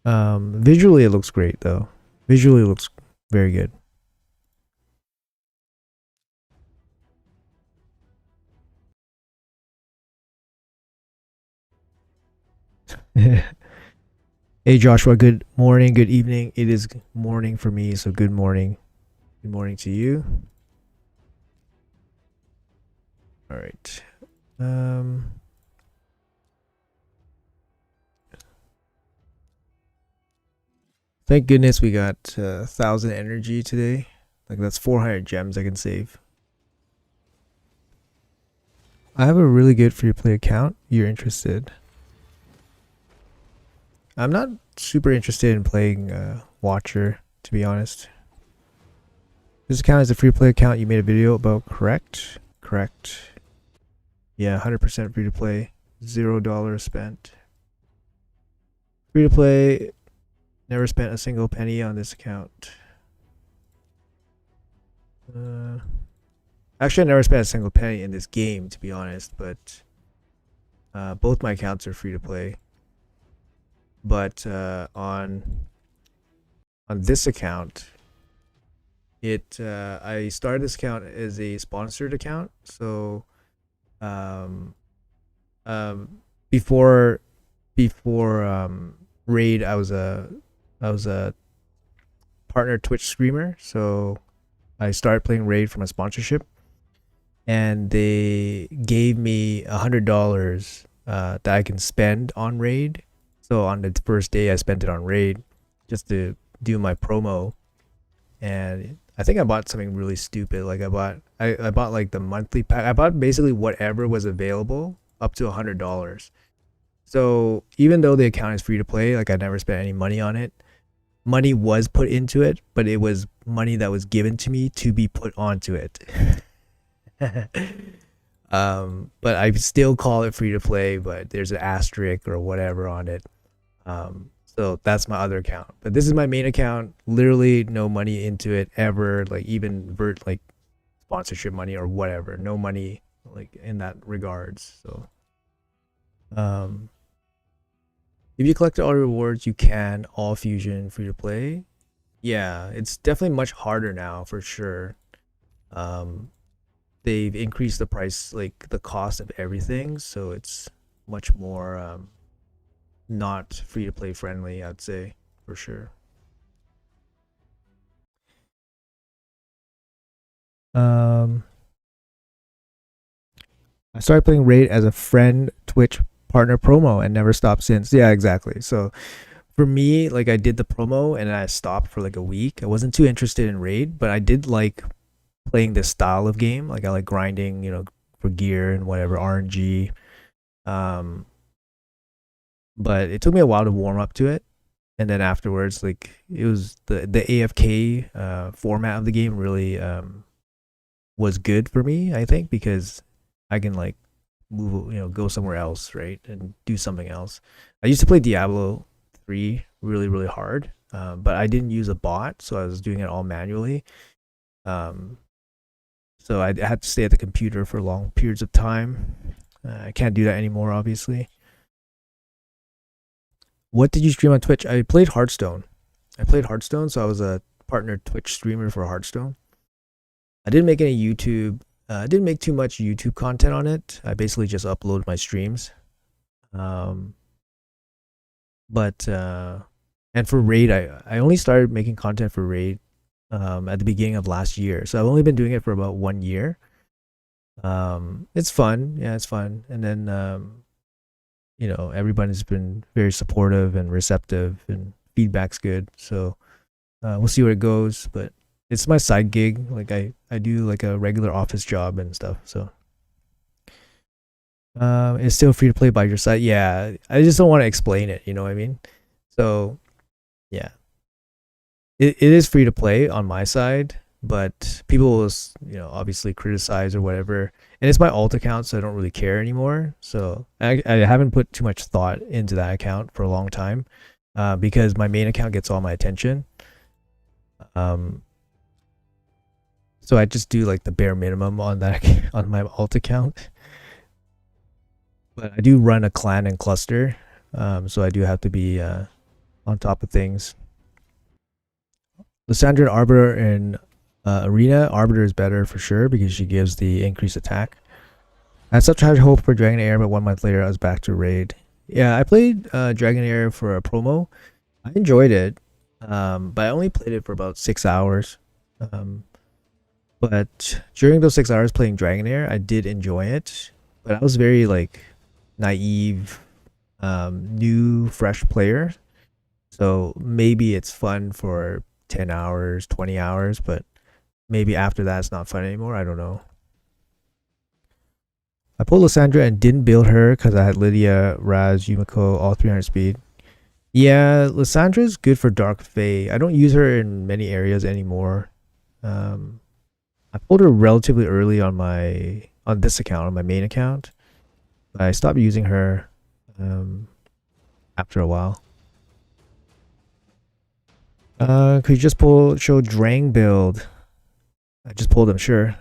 Visually it looks great though. Visually it looks very good. Hey Joshua, good morning, good evening. It is morning for me, so good morning. Good morning to you. All right. Thank goodness we got 1,000 energy today. Like that's 400 gems I can save. I have a really good free play account. You're interested? I'm not super interested in playing Watcher, to be honest. This account is a free play account you made a video about, correct? Correct. Yeah, 100% free to play. $0 spent. Free to play. Never spent a single penny on this account. Actually, I never spent a single penny in this game, to be honest, but both my accounts are free to play. But on this account, I started this account as a sponsored account. So before raid, I was a partner Twitch streamer, so I started playing raid from a sponsorship, and they gave me $100 that I can spend on raid. So on the first day I spent it on raid just to do my promo, and I think I bought something really stupid. Like I bought like the monthly pack. I bought basically whatever was available up to $100. So even though the account is free to play, like I never spent any money on it. Money was put into it, but it was money that was given to me to be put onto it. But I still call it free to play, but there's an asterisk or whatever on it. So that's my other account. But this is my main account. Literally no money into it ever, like even like sponsorship money or whatever. No money like in that regards. So if you collect all the rewards, you can all fusion free to play. Yeah, it's definitely much harder now for sure. They've increased the price, like the cost of everything, so it's much more not free to play friendly, I'd say, for sure. I started playing Raid as a friend Twitch partner promo and never stopped since. Yeah, exactly. So for me, like I did the promo and I stopped for like a week. I wasn't too interested in Raid, but I did like playing this style of game. Like I like grinding, for gear and whatever RNG. Um, but it took me a while to warm up to it, and then afterwards, like it was the AFK format of the game really was good for me. I think because I can like move, go somewhere else, right, and do something else. I used to play Diablo 3 really really hard, but I didn't use a bot, so I was doing it all manually. Um, so I had to stay at the computer for long periods of time. I can't do that anymore, obviously. What did you stream on Twitch? I played Hearthstone. So I was a partner Twitch streamer for Hearthstone. I didn't make any YouTube. I didn't make too much YouTube content on it. I basically just upload my streams. Um, but and for Raid, I only started making content for Raid at the beginning of last year. So I've only been doing it for about 1 year. It's fun. Yeah, it's fun. And then everybody's been very supportive and receptive, and feedback's good. So we'll see where it goes. But it's my side gig. Like I do like a regular office job and stuff. So it's still free to play by your side. Yeah, I just don't want to explain it. You know what I mean? So yeah, it is free to play on my side, but people will obviously criticize or whatever, and it's my alt account, so I don't really care anymore. So I haven't put too much thought into that account for a long time, because my main account gets all my attention. So I just do like the bare minimum on that on my alt account. But I do run a clan and cluster, so I do have to be on top of things. Lysandra and Arbiter in Arena. Arbiter is better for sure because she gives the increased attack. I had such high hope for Dragonair, but 1 month later I was back to Raid. Yeah, I played Dragonair for a promo. I enjoyed it, but I only played it for about 6 hours. But during those 6 hours playing Dragonair, I did enjoy it. But I was very like naive, new, fresh player. So maybe it's fun for 10 hours, 20 hours, but maybe after that it's not fun anymore. I don't know. I pulled Lysandra and didn't build her because I had Lydia, Raz, Yumiko, all 300 speed. Yeah, Lysandra's good for Dark Fae. I don't use her in many areas anymore. I pulled her relatively early on this account, on my main account. But I stopped using her after a while. Could you just show Drang build? I just pulled him, sure.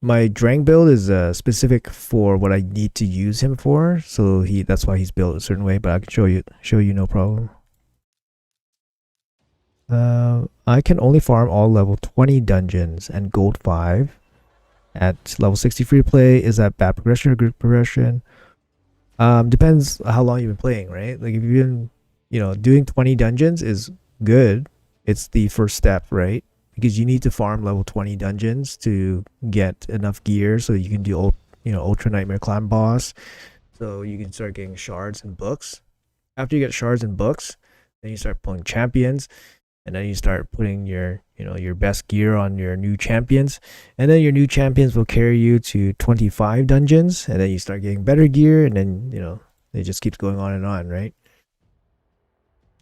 My Drang build is specific for what I need to use him for, so that's why he's built a certain way, but I can show you no problem. I can only farm all level 20 dungeons and gold 5 at level 60 free to play. Is that bad progression or good progression? Depends how long you've been playing, right? Like if you've been, doing 20 dungeons is good. It's the first step, right? Because you need to farm level 20 dungeons to get enough gear so you can do, Ultra Nightmare Clan boss. So you can start getting shards and books. After you get shards and books, then you start pulling champions. and then you start putting your your best gear on your new champions, and then your new champions will carry you to 25 dungeons, and then you start getting better gear, and then it just keeps going on, right?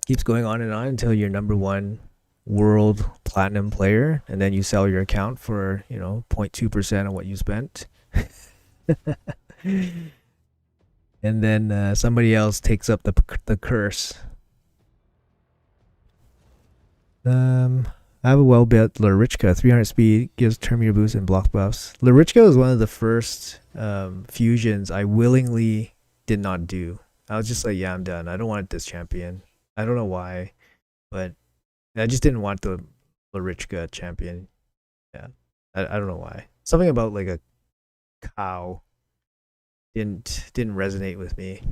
Keeps going on and on until you're number one world platinum player, and then you sell your account for 0.2% of what you spent. And then somebody else takes up the curse. I have a well-built Larichka, 300 speed, gives turn meter boost and block buffs. Larichka was one of the first fusions I willingly did not do. I was just like, yeah, I'm done. I don't want this champion. I don't know why, but I just didn't want the Larichka champion. Yeah, I don't know why. Something about like a cow didn't resonate with me,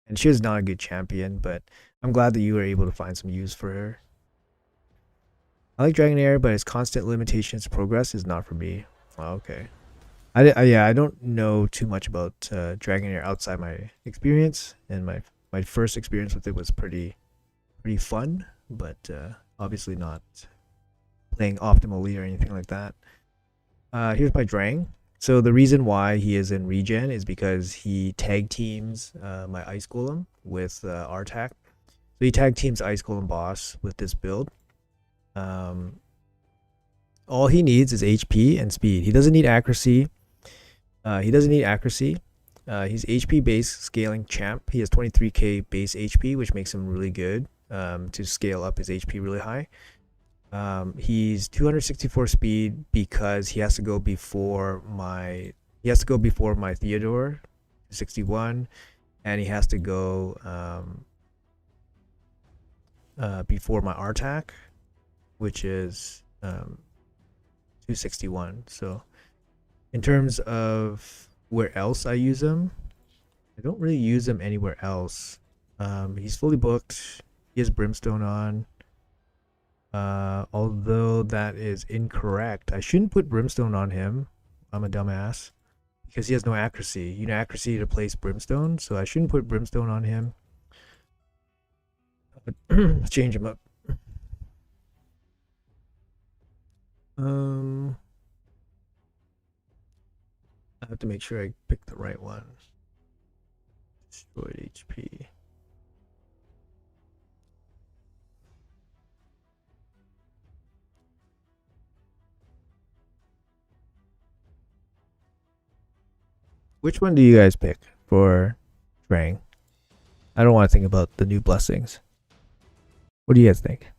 and she was not a good champion. But I'm glad that you were able to find some use for her. I like Dragonair, but its constant limitations to progress is not for me. Oh, okay. I don't know too much about Dragonair outside my experience, and my first experience with it was pretty fun, but obviously not playing optimally or anything like that. Here's my Drang. So the reason why he is in regen is because he tag teams my Ice Golem with Artak. So he tag teams Ice Golem boss with this build. All he needs is HP and speed. He doesn't need accuracy. He's HP base scaling champ. He has 23k base HP, which makes him really good to scale up his HP really high. He's 264 speed because he has to go before my Theodore, 61, and he has to go before my Artak, which is 261. So in terms of where else I use him, I don't really use him anywhere else. He's fully booked. He has Brimstone on. Although that is incorrect. I shouldn't put Brimstone on him. I'm a dumbass. Because he has no accuracy. You need accuracy to place Brimstone, so I shouldn't put Brimstone on him. Let's change him up. I have to make sure I pick the right one. Destroyed HP. Which one do you guys pick for Drang? I don't want to think about the new blessings. What do you guys think?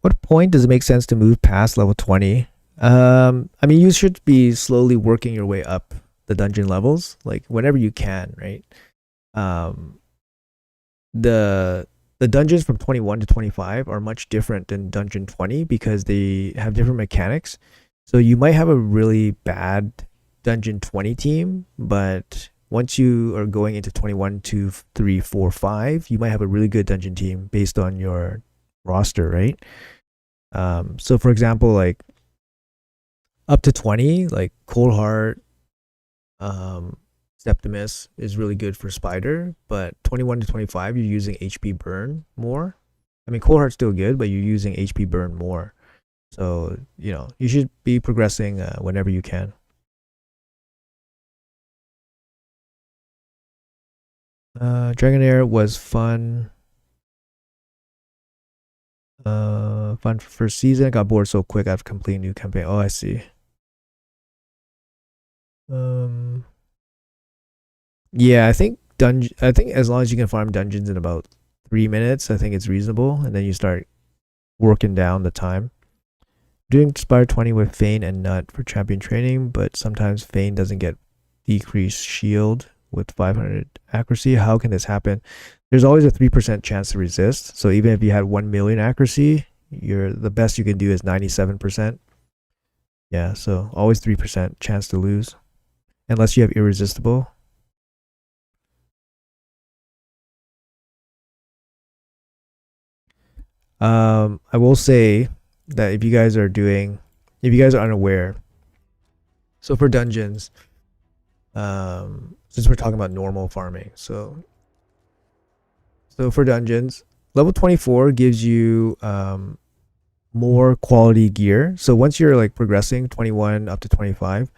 What point does it make sense to move past level 20? I mean, you should be slowly working your way up the dungeon levels, like whenever you can, right? The dungeons from 21 to 25 are much different than dungeon 20 because they have different mechanics. So you might have a really bad dungeon 20 team, but once you are going into 21, 2, 3, 4, 5, you might have a really good dungeon team based on your roster, right? So for example, like up to 20, like Cold Heart, Septimus is really good for Spider, but 21 to 25, you're using HP burn more. I mean, Cold Heart's still good, but you're using HP burn more. So, you should be progressing whenever you can. Dragonair was fun. Fun for first season. Got bored so quick after completing new campaign. Oh, I see. Yeah, I think as long as you can farm dungeons in about 3 minutes, I think it's reasonable, and then you start working down the time. Doing Spire 20 with Fane and Nut for champion training, but sometimes Fane doesn't get decreased shield with 500 accuracy. How can this happen? There's always a 3% chance to resist. So even if you had 1 million accuracy, the best you can do is 97%. Yeah, so always 3% chance to lose, unless you have irresistible. I will say that if you guys are unaware, so for dungeons, since we're talking about normal farming, so for dungeons, Level 24 gives you more quality gear. So once you're like progressing 21 up to 25,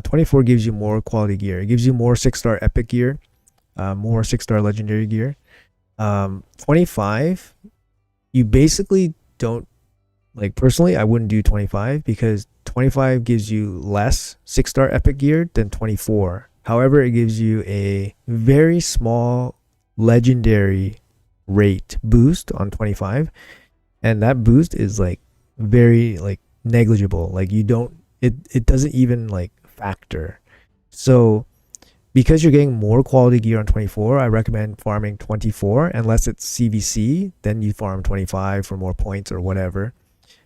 24 gives you more quality gear. It gives you more 6-star epic gear, more 6-star legendary gear. 25, you basically don't, like, personally, I wouldn't do 25 because 25 gives you less 6-star epic gear than 24. However, it gives you a very small legendary rate boost on 25, and that boost is like very like negligible. Like you don't, it doesn't even like factor. So because you're getting more quality gear on 24, I recommend farming 24 unless it's CVC. Then you farm 25 for more points or whatever.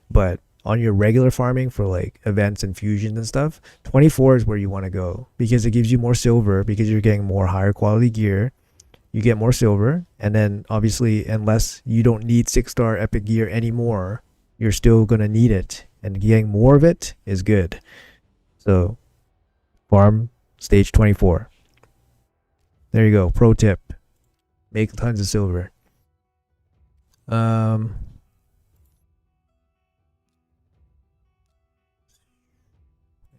But on your regular farming for like events and fusions and stuff, 24 is where you want to go because it gives you more silver because you're getting more higher quality gear. You get more silver, and then obviously, unless you don't need 6-star epic gear anymore, you're still gonna need it, and getting more of it is good. So farm stage 24. There you go. Pro tip: make tons of silver.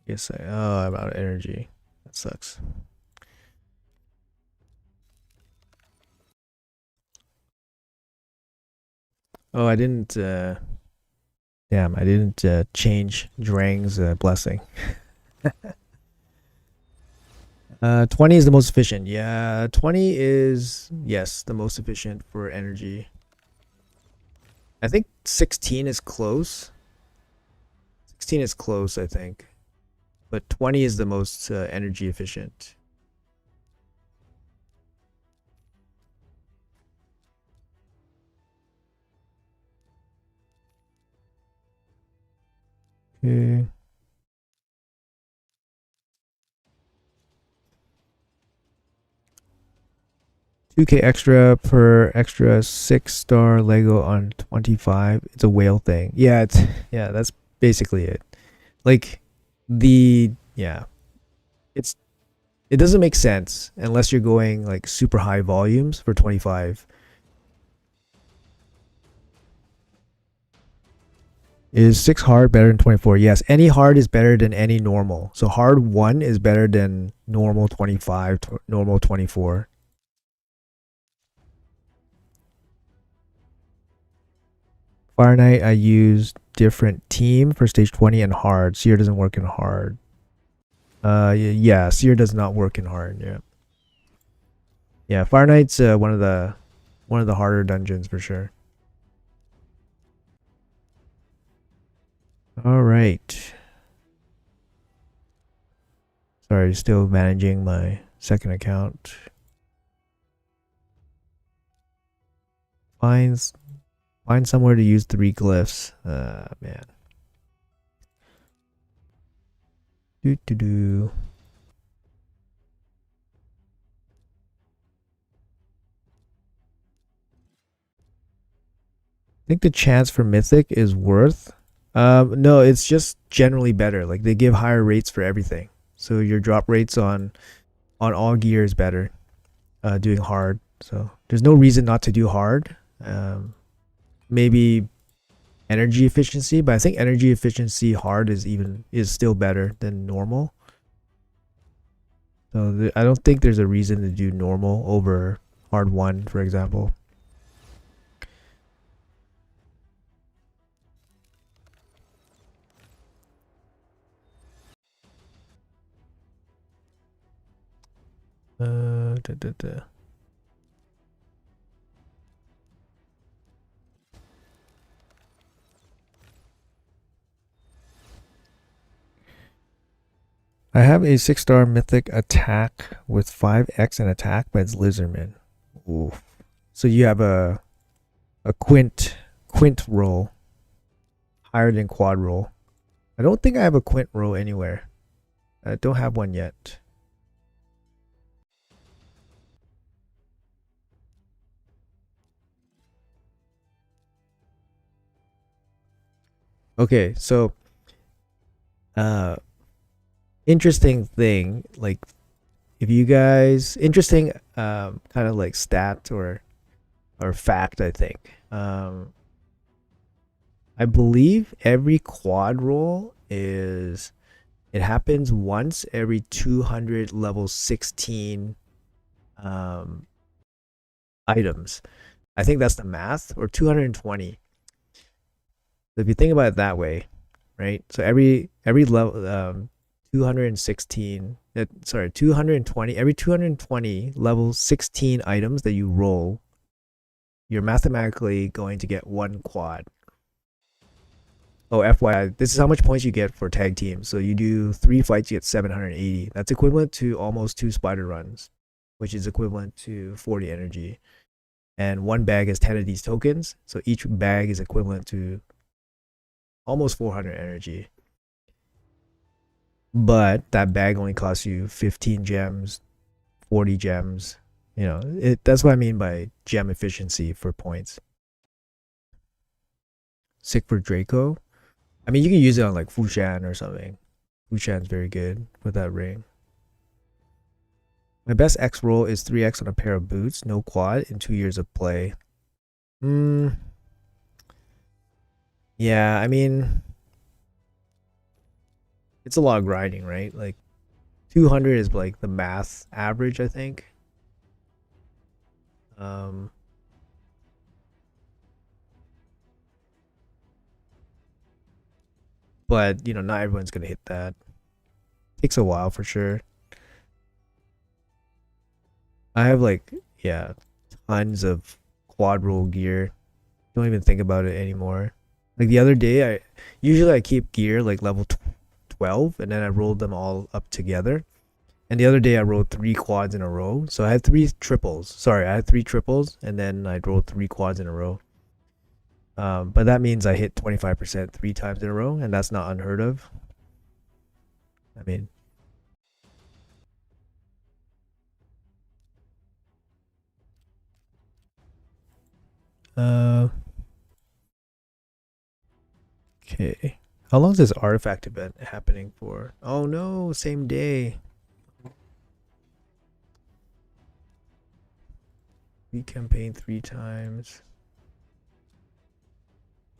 Yes, I'm out of energy. That sucks. Oh, I didn't. Damn, I didn't change Drang's blessing. 20 is the most efficient. Yeah, 20 is, yes, the most efficient for energy. I think 16 is close. 16 is close, I think. But 20 is the most energy efficient. Okay. 2k extra per extra 6-star Lego on 25. It's a whale thing. Yeah, yeah, that's basically it. Like yeah. It doesn't make sense unless you're going like super high volumes for 25. Is 6 hard better than 24? Yes, any hard is better than any normal. So hard 1 is better than normal 25, normal 24. Fire Knight, I use different team for stage 20 and hard. Seer doesn't work in hard. Yeah, Seer does not work in hard. Yeah, yeah. Fire Knight's one of the harder dungeons for sure. All right. Sorry, still managing my second account. Find somewhere to use 3 glyphs. Man. Do. I think the chance for mythic is worth. No, it's just generally better. Like they give higher rates for everything, so your drop rates on all gear is better. Doing hard, so there's no reason not to do hard. Maybe energy efficiency, but I think energy efficiency hard is still better than normal. So I don't think there's a reason to do normal over hard 1, for example. Da, da. I have a 6-star mythic attack with 5x in attack, but it's Lizardman. Ooh. So you have a quint roll higher than quad roll. I don't think I have a quint roll anywhere. I don't have one yet. Okay, so interesting thing, like if you guys interesting kind of like stat or or fact, I think. I believe every quad roll is, it happens once every 200 level 16 um, items. I think that's the math, or 220. So if you think about it that way, right? So every level 216 sorry 220, every 220 level 16 items that you roll, you're mathematically going to get one quad. Oh, FYI, this is how much points you get for tag teams. So you do 3 fights, you get 780. That's equivalent to almost 2 spider runs, which is equivalent to 40 energy. And one bag has 10 of these tokens, so each bag is equivalent to almost 400 energy. But that bag only costs you 15 gems, 40 gems. You know, that's what I mean by gem efficiency for points. Sick for Draco. I mean, you can use it on like Fushan or something. Fushan's very good with that ring. My best X roll is 3x on a pair of boots, no quad, in 2 years of play. Yeah, I mean, it's a lot of grinding, right? Like 200 is like the math average, I think. But you know, not everyone's gonna hit that. Takes a while for sure. I have like, yeah, tons of quad roll gear. Don't even think about it anymore. Like the other day, I keep gear like level 12, and then I rolled them all up together. And the other day I rolled 3 quads in a row. So I had 3 triples. Sorry, I had 3 triples, and then I rolled 3 quads in a row. But that means I hit 25% 3 times in a row, and that's not unheard of. I mean, okay. How long is this artifact event happening for? Oh no, same day. We campaign 3 times.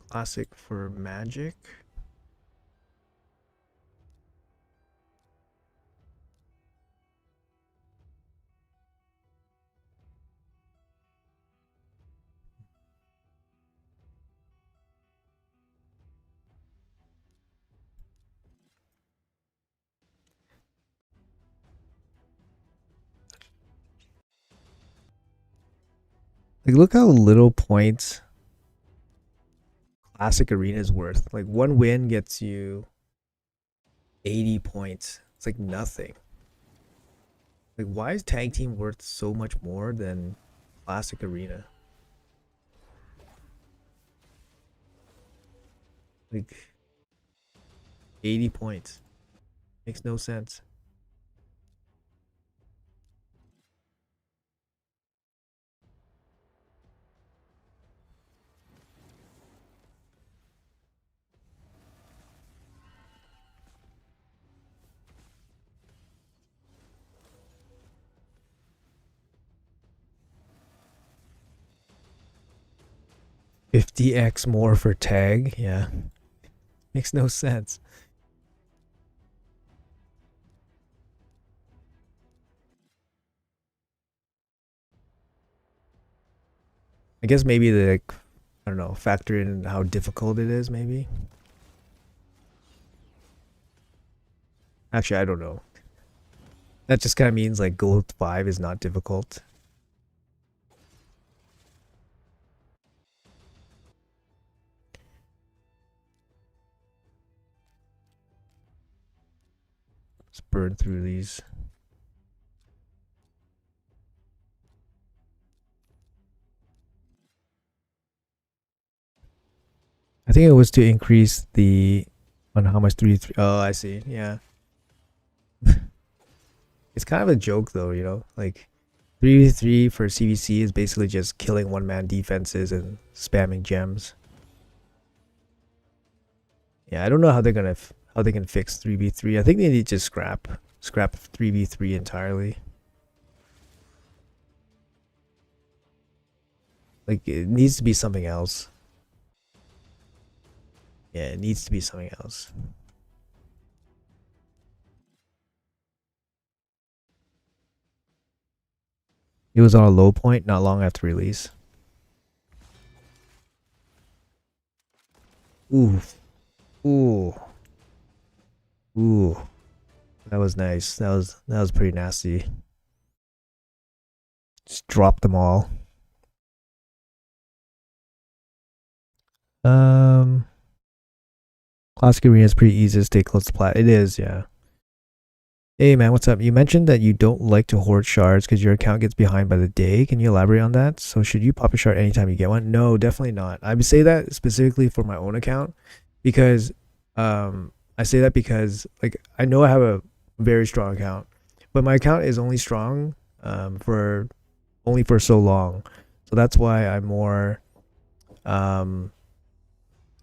Classic for magic. Like, look how little points Classic Arena is worth. Like, one win gets you 80 points. It's like nothing. Like, why is Tag Team worth so much more than Classic Arena? Like, 80 points. Makes no sense. $50x more for tag? Yeah. Makes no sense. I guess maybe the, like, I don't know, factor in how difficult it is, maybe. Actually, I don't know. That just kind of means like gold 5 is not difficult. Let's burn through these. I think it was to increase the on how much 3 oh, I see. Yeah. It's kind of a joke though, you know? Like 3v3 for CVC is basically just killing one-man defenses and spamming gems. Yeah, I don't know how they're gonna how they can fix 3v3. I think they need to scrap 3v3 entirely. Like, it needs to be something else. Yeah, it needs to be something else. It was on a low point not long after release. Ooh. Ooh. Ooh. That was nice. That was pretty nasty. Just dropped them all. Classic Arena is pretty easy to stay close to plat. It is, yeah. Hey man, what's up? You mentioned that you don't like to hoard shards because your account gets behind by the day. Can you elaborate on that? So should you pop a shard anytime you get one? No, definitely not. I would say that specifically for my own account because I say that because like I know I have a very strong account, but my account is only strong for only for so long. So that's why I'm more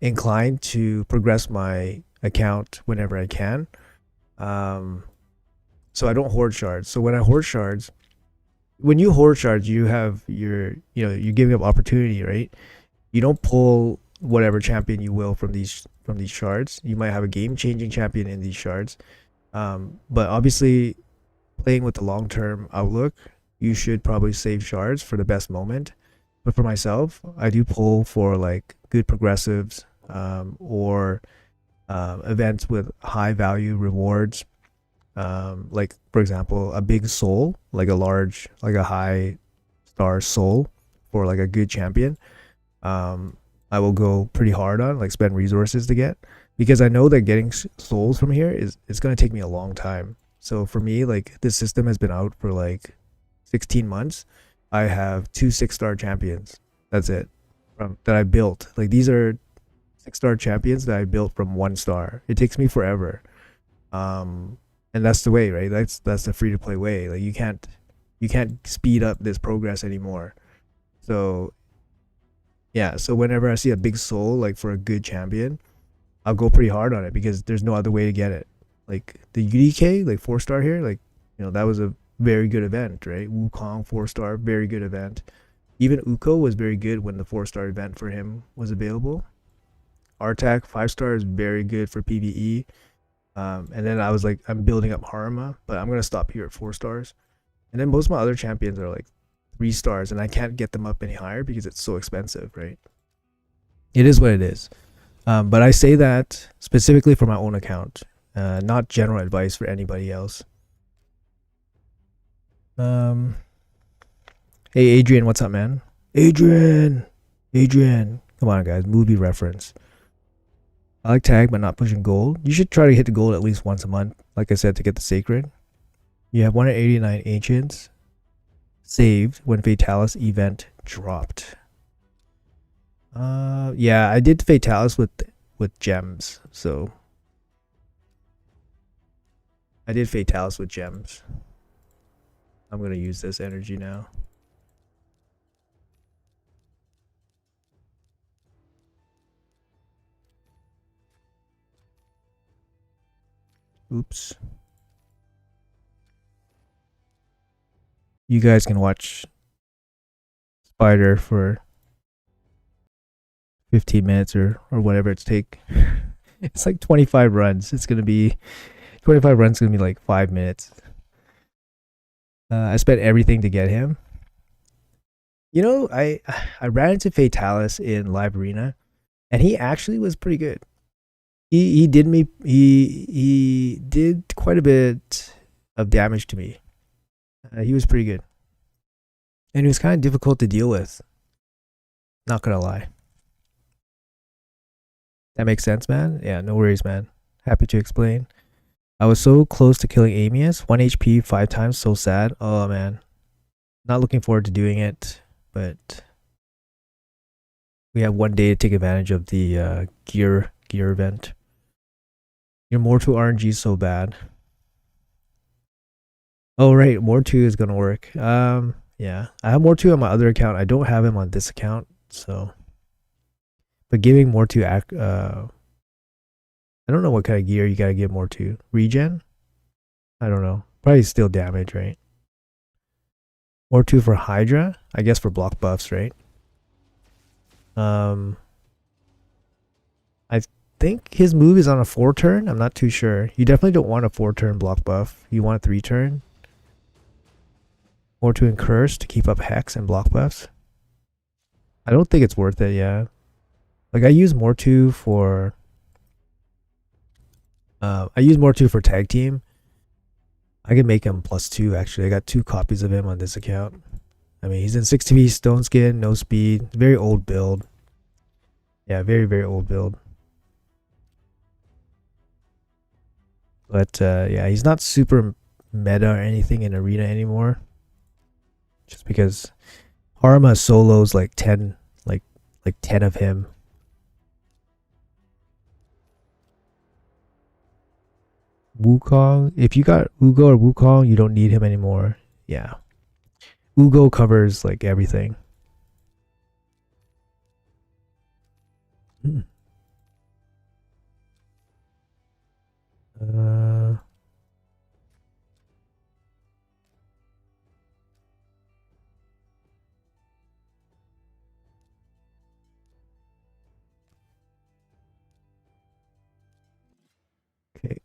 inclined to progress my account whenever I can. So I don't hoard shards. So when I hoard shards, when you hoard shards, you have you're giving up opportunity, right? You don't pull whatever champion you will from these shards. You might have a game-changing champion in these shards. But obviously, playing with the long-term outlook, you should probably save shards for the best moment. But for myself, I do pull for like good progressives or events with high value rewards. Like for example, a big soul, like a high star soul for like a good champion. I will go pretty hard on, like spend resources to get, because I know that getting souls from here is it's gonna take me a long time. So for me, like this system has been out for like 16 months. I have 2 6-star champions. That's it. From that I built. Like these are 6-star champions that I built from 1 star. It takes me forever. And that's the way, right? That's the free to play way. Like you can't speed up this progress anymore. So yeah, so whenever I see a big soul like for a good champion, I'll go pretty hard on it because there's no other way to get it. Like the UDK, like 4-star here, like that was a very good event, right? Wukong 4-star, very good event. Even Uko was very good when the 4-star event for him was available. Artak 5-star is very good for PvE. And then I was like, I'm building up Haruma, but I'm gonna stop here at 4 stars. And then most of my other champions are like 3 stars, and I can't get them up any higher because it's so expensive, right? It is what it is. But I say that specifically for my own account, not general advice for anybody else. Hey Adrian, what's up, man? Adrian, come on, guys, movie reference. I like tag, but not pushing gold. You should try to hit the gold at least once a month, like I said, to get the sacred. You have 189 ancients saved when Fatalis event dropped. Yeah, I did Fatalis with gems, so I did Fatalis with gems. I'm gonna use this energy now. Oops. You guys can watch Spider for 15 minutes or whatever it's take. It's like 25 runs. It's gonna be 25 runs. Gonna be like 5 minutes. I spent everything to get him. I ran into Fatalis in Live Arena, and he actually was pretty good. He did quite a bit of damage to me. He was pretty good, and he was kind of difficult to deal with. Not gonna lie. That makes sense, man. Yeah, no worries, man. Happy to explain. I was so close to killing Amius. 1 HP 5 times. So sad. Oh man. Not looking forward to doing it, but we have 1 day to take advantage of the gear event. Your Mortu RNG is so bad. Oh right, Mortu is gonna work. Yeah, I have Mortu on my other account. I don't have him on this account, so. But giving Mortu I don't know what kind of gear you gotta give Mortu. Regen? I don't know. Probably still damage, right? Mortu for Hydra? I guess for block buffs, right? I think his move is on a 4-turn. I'm not too sure. You definitely don't want a 4-turn block buff. You want a 3-turn. Or to Curse to keep up Hex and block buffs. I don't think it's worth it, yeah. Like I use Mortu for tag team. I can make him +2 actually. I got 2 copies of him on this account. I mean, he's in 60p stone skin, no speed, very old build. Yeah, very, very old build. But yeah, he's not super meta or anything in arena anymore. Just because Harma solos like 10 like 10 of him. Wukong, if you got Ugo or Wukong, you don't need him anymore. Yeah. Ugo covers like everything. Uh, okay.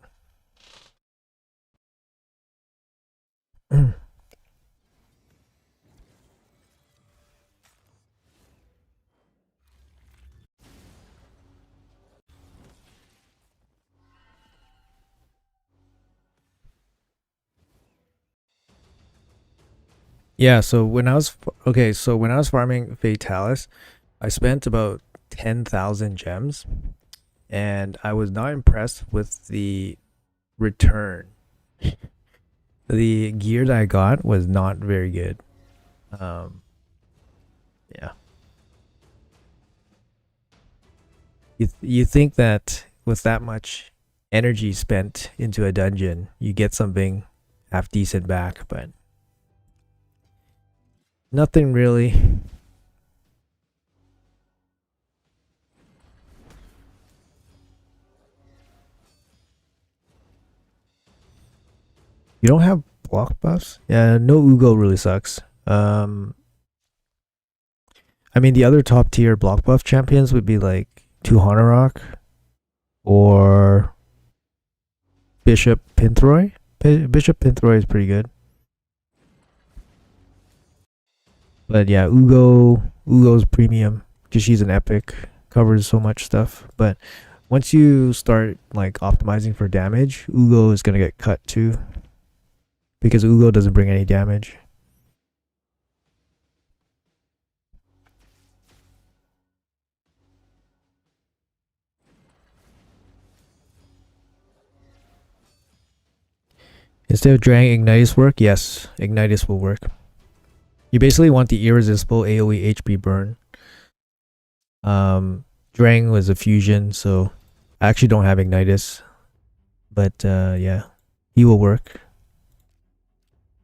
Yeah, so when I was farming Fatalis, I spent about 10,000 gems, and I was not impressed with the return. The gear that I got was not very good. Yeah. You think that with that much energy spent into a dungeon, you get something half decent back, but nothing really. You don't have block buffs? Yeah, no Ugo really sucks. I mean, the other top tier block buff champions would be like Tuhanarok or Bishop Pinthroy. Bishop Pinthroy is pretty good. But yeah, Ugo's premium because she's an epic, covers so much stuff. But once you start like optimizing for damage, Ugo is gonna get cut too because Ugo doesn't bring any damage. Instead of dragging Ignitus work, yes, Ignitus will work. You basically want the irresistible AoE HP burn. Drang was a fusion, so I actually don't have Ignitus. But yeah, he will work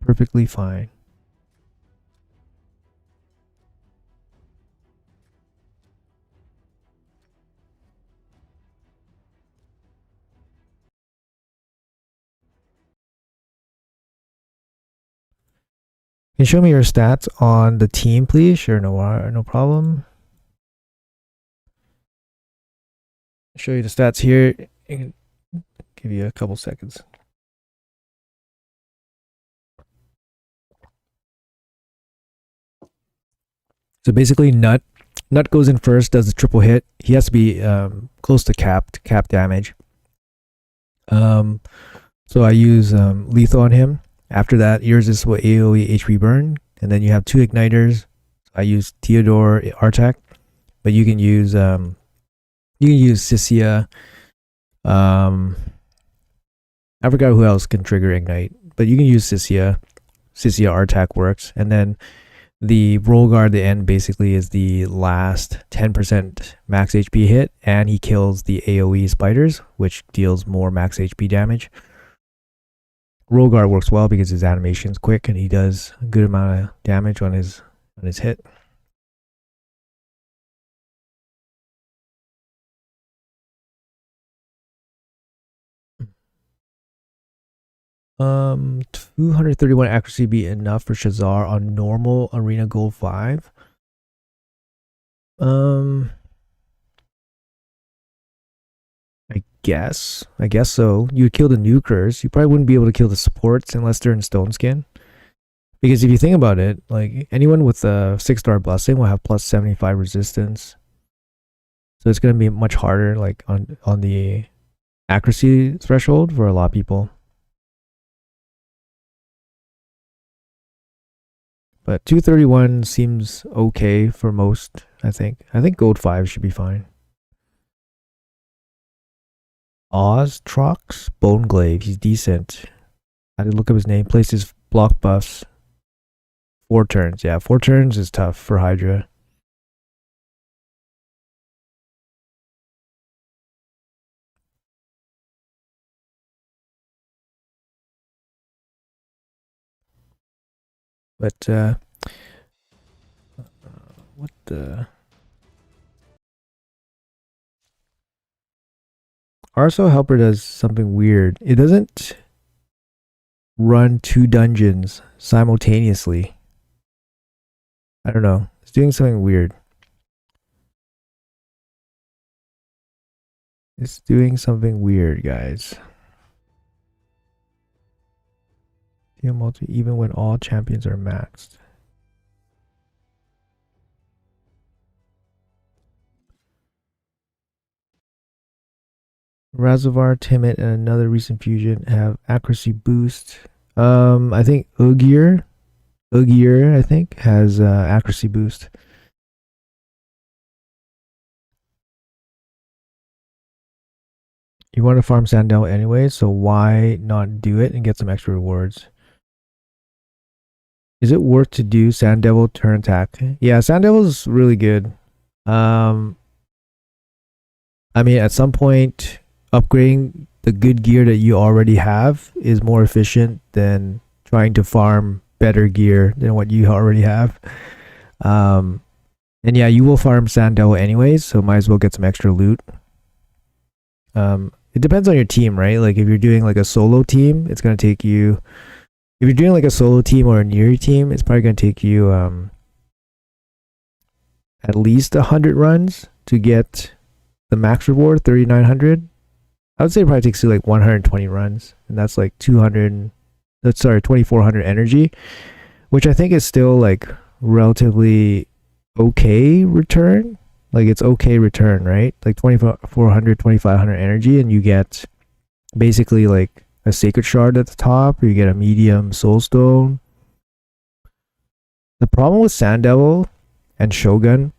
perfectly fine. Can you show me your stats on the team, please? Sure, no problem. I'll show you the stats here. Give you a couple seconds. So basically, Nut goes in first, does the triple hit. He has to be close to cap damage. So I use lethal on him. After that, irresistible AoE HP burn, and then you have 2 igniters. I use Theodore Artak, but you can use Sisia. I forgot who else can trigger ignite, but you can use Sisia. Sisia Artak works, and then the roll guard at the end basically is the last 10% max HP hit, and he kills the AoE spiders, which deals more max HP damage. Roll guard works well because his animation's quick and he does a good amount of damage on his hit. 231 accuracy be enough for Shazar on normal Arena Gold 5? Um, I guess so. You would kill the nukers. You probably wouldn't be able to kill the supports unless they're in stone skin. Because if you think about it, like anyone with a 6-star blessing will have plus 75 resistance. So it's gonna be much harder, like on the accuracy threshold for a lot of people. But 231 seems okay for most, I think. I think gold 5 should be fine. Oz Trox Boneglaive, he's decent. I had to look up his name. Placed his block buffs. 4 turns. Yeah, 4 turns is tough for Hydra. But what the RSO Helper does something weird. It doesn't run 2 dungeons simultaneously. I don't know. It's doing something weird. It's doing something weird, guys. Multi even when all champions are maxed. Razovar, Timid, and another recent fusion have accuracy boost. I think Ugyr, I think, has accuracy boost. You want to farm Sandel anyway, so why not do it and get some extra rewards? Is it worth to do Sand Devil turn attack? Yeah, Sand Devil's really good. I mean, at some point, upgrading the good gear that you already have is more efficient than trying to farm better gear than what you already have. And yeah, you will farm Sand Devil anyways, so might as well get some extra loot. It depends on your team, right? Like if you're doing like a solo team, it's gonna take you. If you're doing like a solo team or a Neri team, it's probably gonna take you at least 100 runs to get the max reward, 3,900. I would say it probably takes you like 120 runs, and that's like 200. That's 2,400 energy, which I think is still like relatively okay return. Like it's okay return, right? Like 2,400, 2,500 energy, and you get basically like a sacred shard at the top, or you get a medium soul stone. The problem with Sand Devil and Shogun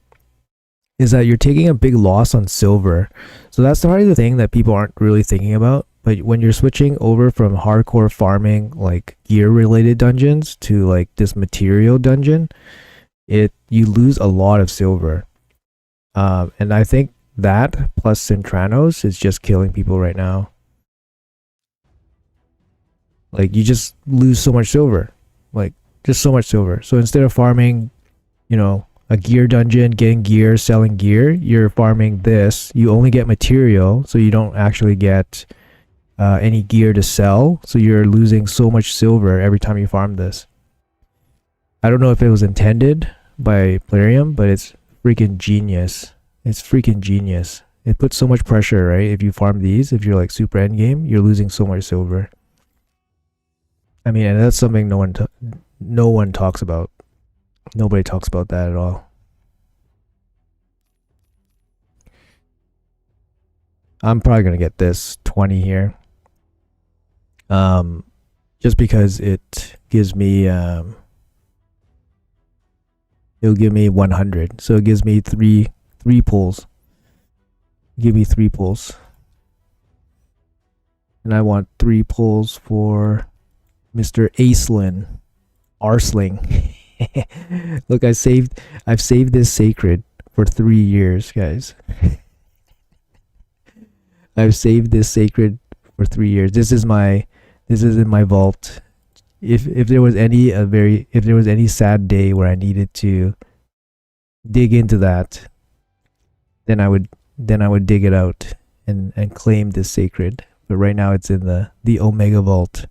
is that you're taking a big loss on silver. So that's probably the thing that people aren't really thinking about. But when you're switching over from hardcore farming, like gear related dungeons, to like this material dungeon, you lose a lot of silver. And I think that plus Centranos is just killing people right now. Like you just lose so much silver, like just so much silver. So instead of farming, a gear dungeon, getting gear, selling gear, you're farming this. You only get material, so you don't actually get any gear to sell. So you're losing so much silver every time you farm this. I don't know if it was intended by Plarium, but it's freaking genius. It's freaking genius. It puts so much pressure, right? If you farm these, if you're like super end game, you're losing so much silver. I mean, and that's something no one talks about. Nobody talks about that at all. I'm probably gonna get this 20 here. Just because it gives me it'll give me 100, so it gives me three pulls. Give me 3 pulls, and I want 3 pulls for Mr. Arsling. Look, I've saved this sacred for 3 years, guys. I've saved this sacred for 3 years. This is in my vault. If there was any sad day where I needed to dig into that, then I would dig it out and claim this sacred. But right now it's in the Omega Vault.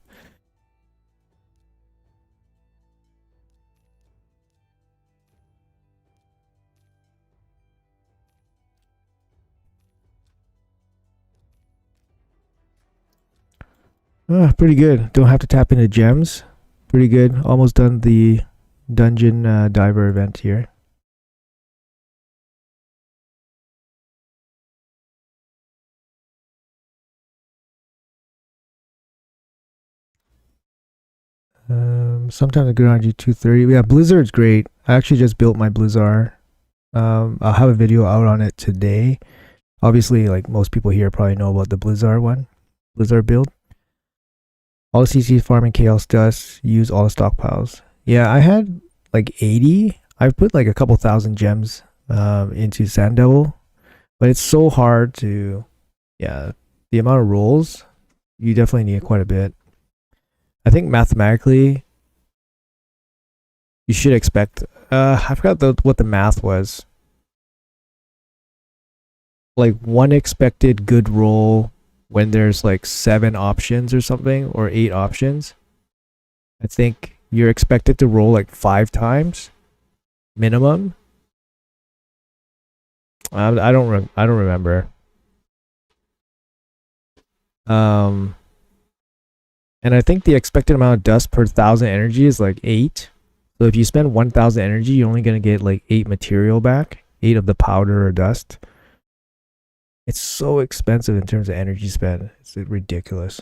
Pretty good. Don't have to tap into gems. Pretty good. Almost done the dungeon diver event here. Sometimes I go on G230. Yeah, Blizzard's great. I actually just built my Blizzard. I'll have a video out on it today. Obviously, like most people here probably know about the Blizzard one, Blizzard build. All the CC farming KL dust, use all the stockpiles. Yeah, I had like 80. I've put like a couple thousand gems into Sand Devil, but it's so hard to, yeah, the amount of rolls, you definitely need quite a bit. I think mathematically, you should expect, I forgot what the math was. Like one expected good roll when there's like 7 options or something, or 8 options. I think you're expected to roll like 5 times minimum. I don't remember. And I think the expected amount of dust per 1,000 energy is like 8. So if you spend 1,000 energy, you're only gonna get like 8 material back, 8 of the powder or dust. It's so expensive in terms of energy spend. It's ridiculous.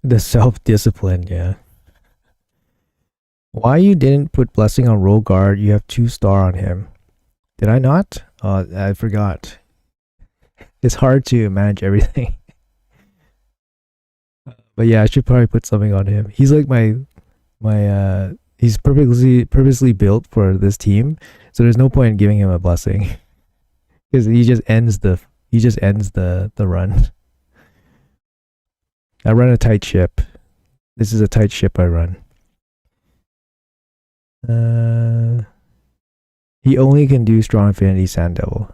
The self-discipline, yeah. Why you didn't put blessing on roll guard? You have 2-star on him. Did I not? I forgot. It's hard to manage everything. But yeah, I should probably put something on him. He's like my he's purposely built for this team, so there's no point in giving him a blessing. Because he just ends the run. I run a tight ship. This is a tight ship I run. He only can do strong affinity Sand Devil.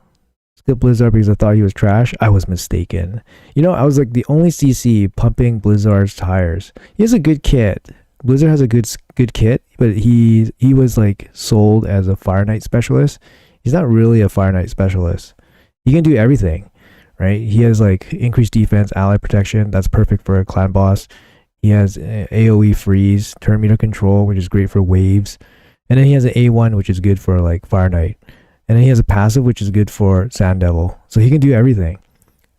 Skip Blizzard because I thought he was trash. I was mistaken. You know, I was like the only CC pumping Blizzard's tires. He has a good kit. Blizzard has a good kit, but he was like sold as a Fire Knight specialist. He's not really a Fire Knight specialist. He can do everything, right? He has like increased defense, ally protection. That's perfect for a clan boss. He has AoE freeze, turn meter control, which is great for waves. And then he has an A1, which is good for like Fire Knight. And then he has a passive, which is good for Sand Devil. So he can do everything.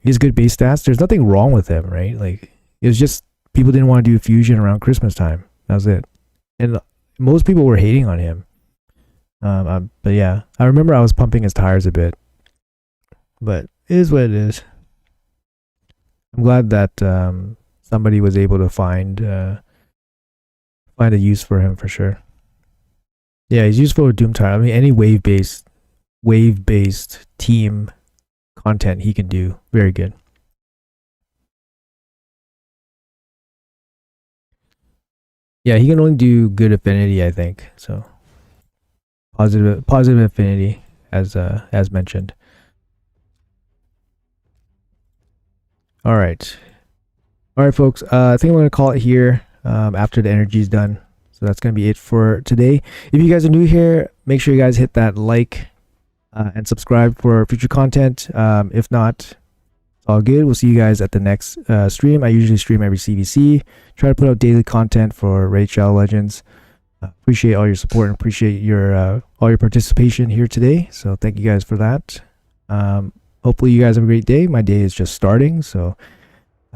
He has good base stats. There's nothing wrong with him, right? Like, it was just people didn't want to do fusion around Christmas time. That was it. And most people were hating on him. But yeah, I remember I was pumping his tires a bit. But it is what it is. I'm glad that somebody was able to find a use for him for sure. Yeah, he's useful with Doom Tire. I mean, any wave-based team content he can do. Very good. Yeah, he can only do good affinity, I think. So positive affinity as mentioned. All right, folks. I think I'm gonna call it here after the energy is done. So that's gonna be it for today. If you guys are new here, make sure you guys hit that like and subscribe for future content. If not, it's all good. We'll see you guys at the next stream. I usually stream every CVC. Try to put out daily content for Raid Shadow Legends. Appreciate all your support and appreciate your all your participation here today. So thank you guys for that. Hopefully you guys have a great day. My day is just starting, so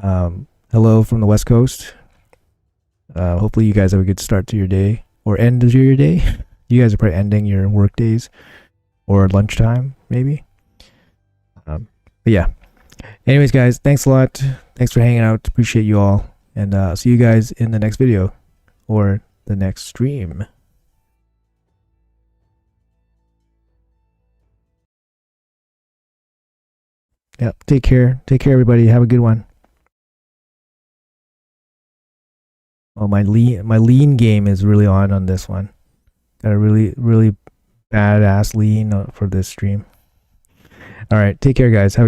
hello from the West Coast. Hopefully you guys have a good start to your day or end of your day. You guys are probably ending your work days or lunchtime, maybe. But yeah. Anyways, guys, thanks a lot. Thanks for hanging out. Appreciate you all. And I'll see you guys in the next video or the next stream. Yeah, take care. Take care, everybody. Have a good one. Oh, my lean game is really on this one. Got a really badass lean for this stream. All right, take care, guys. Have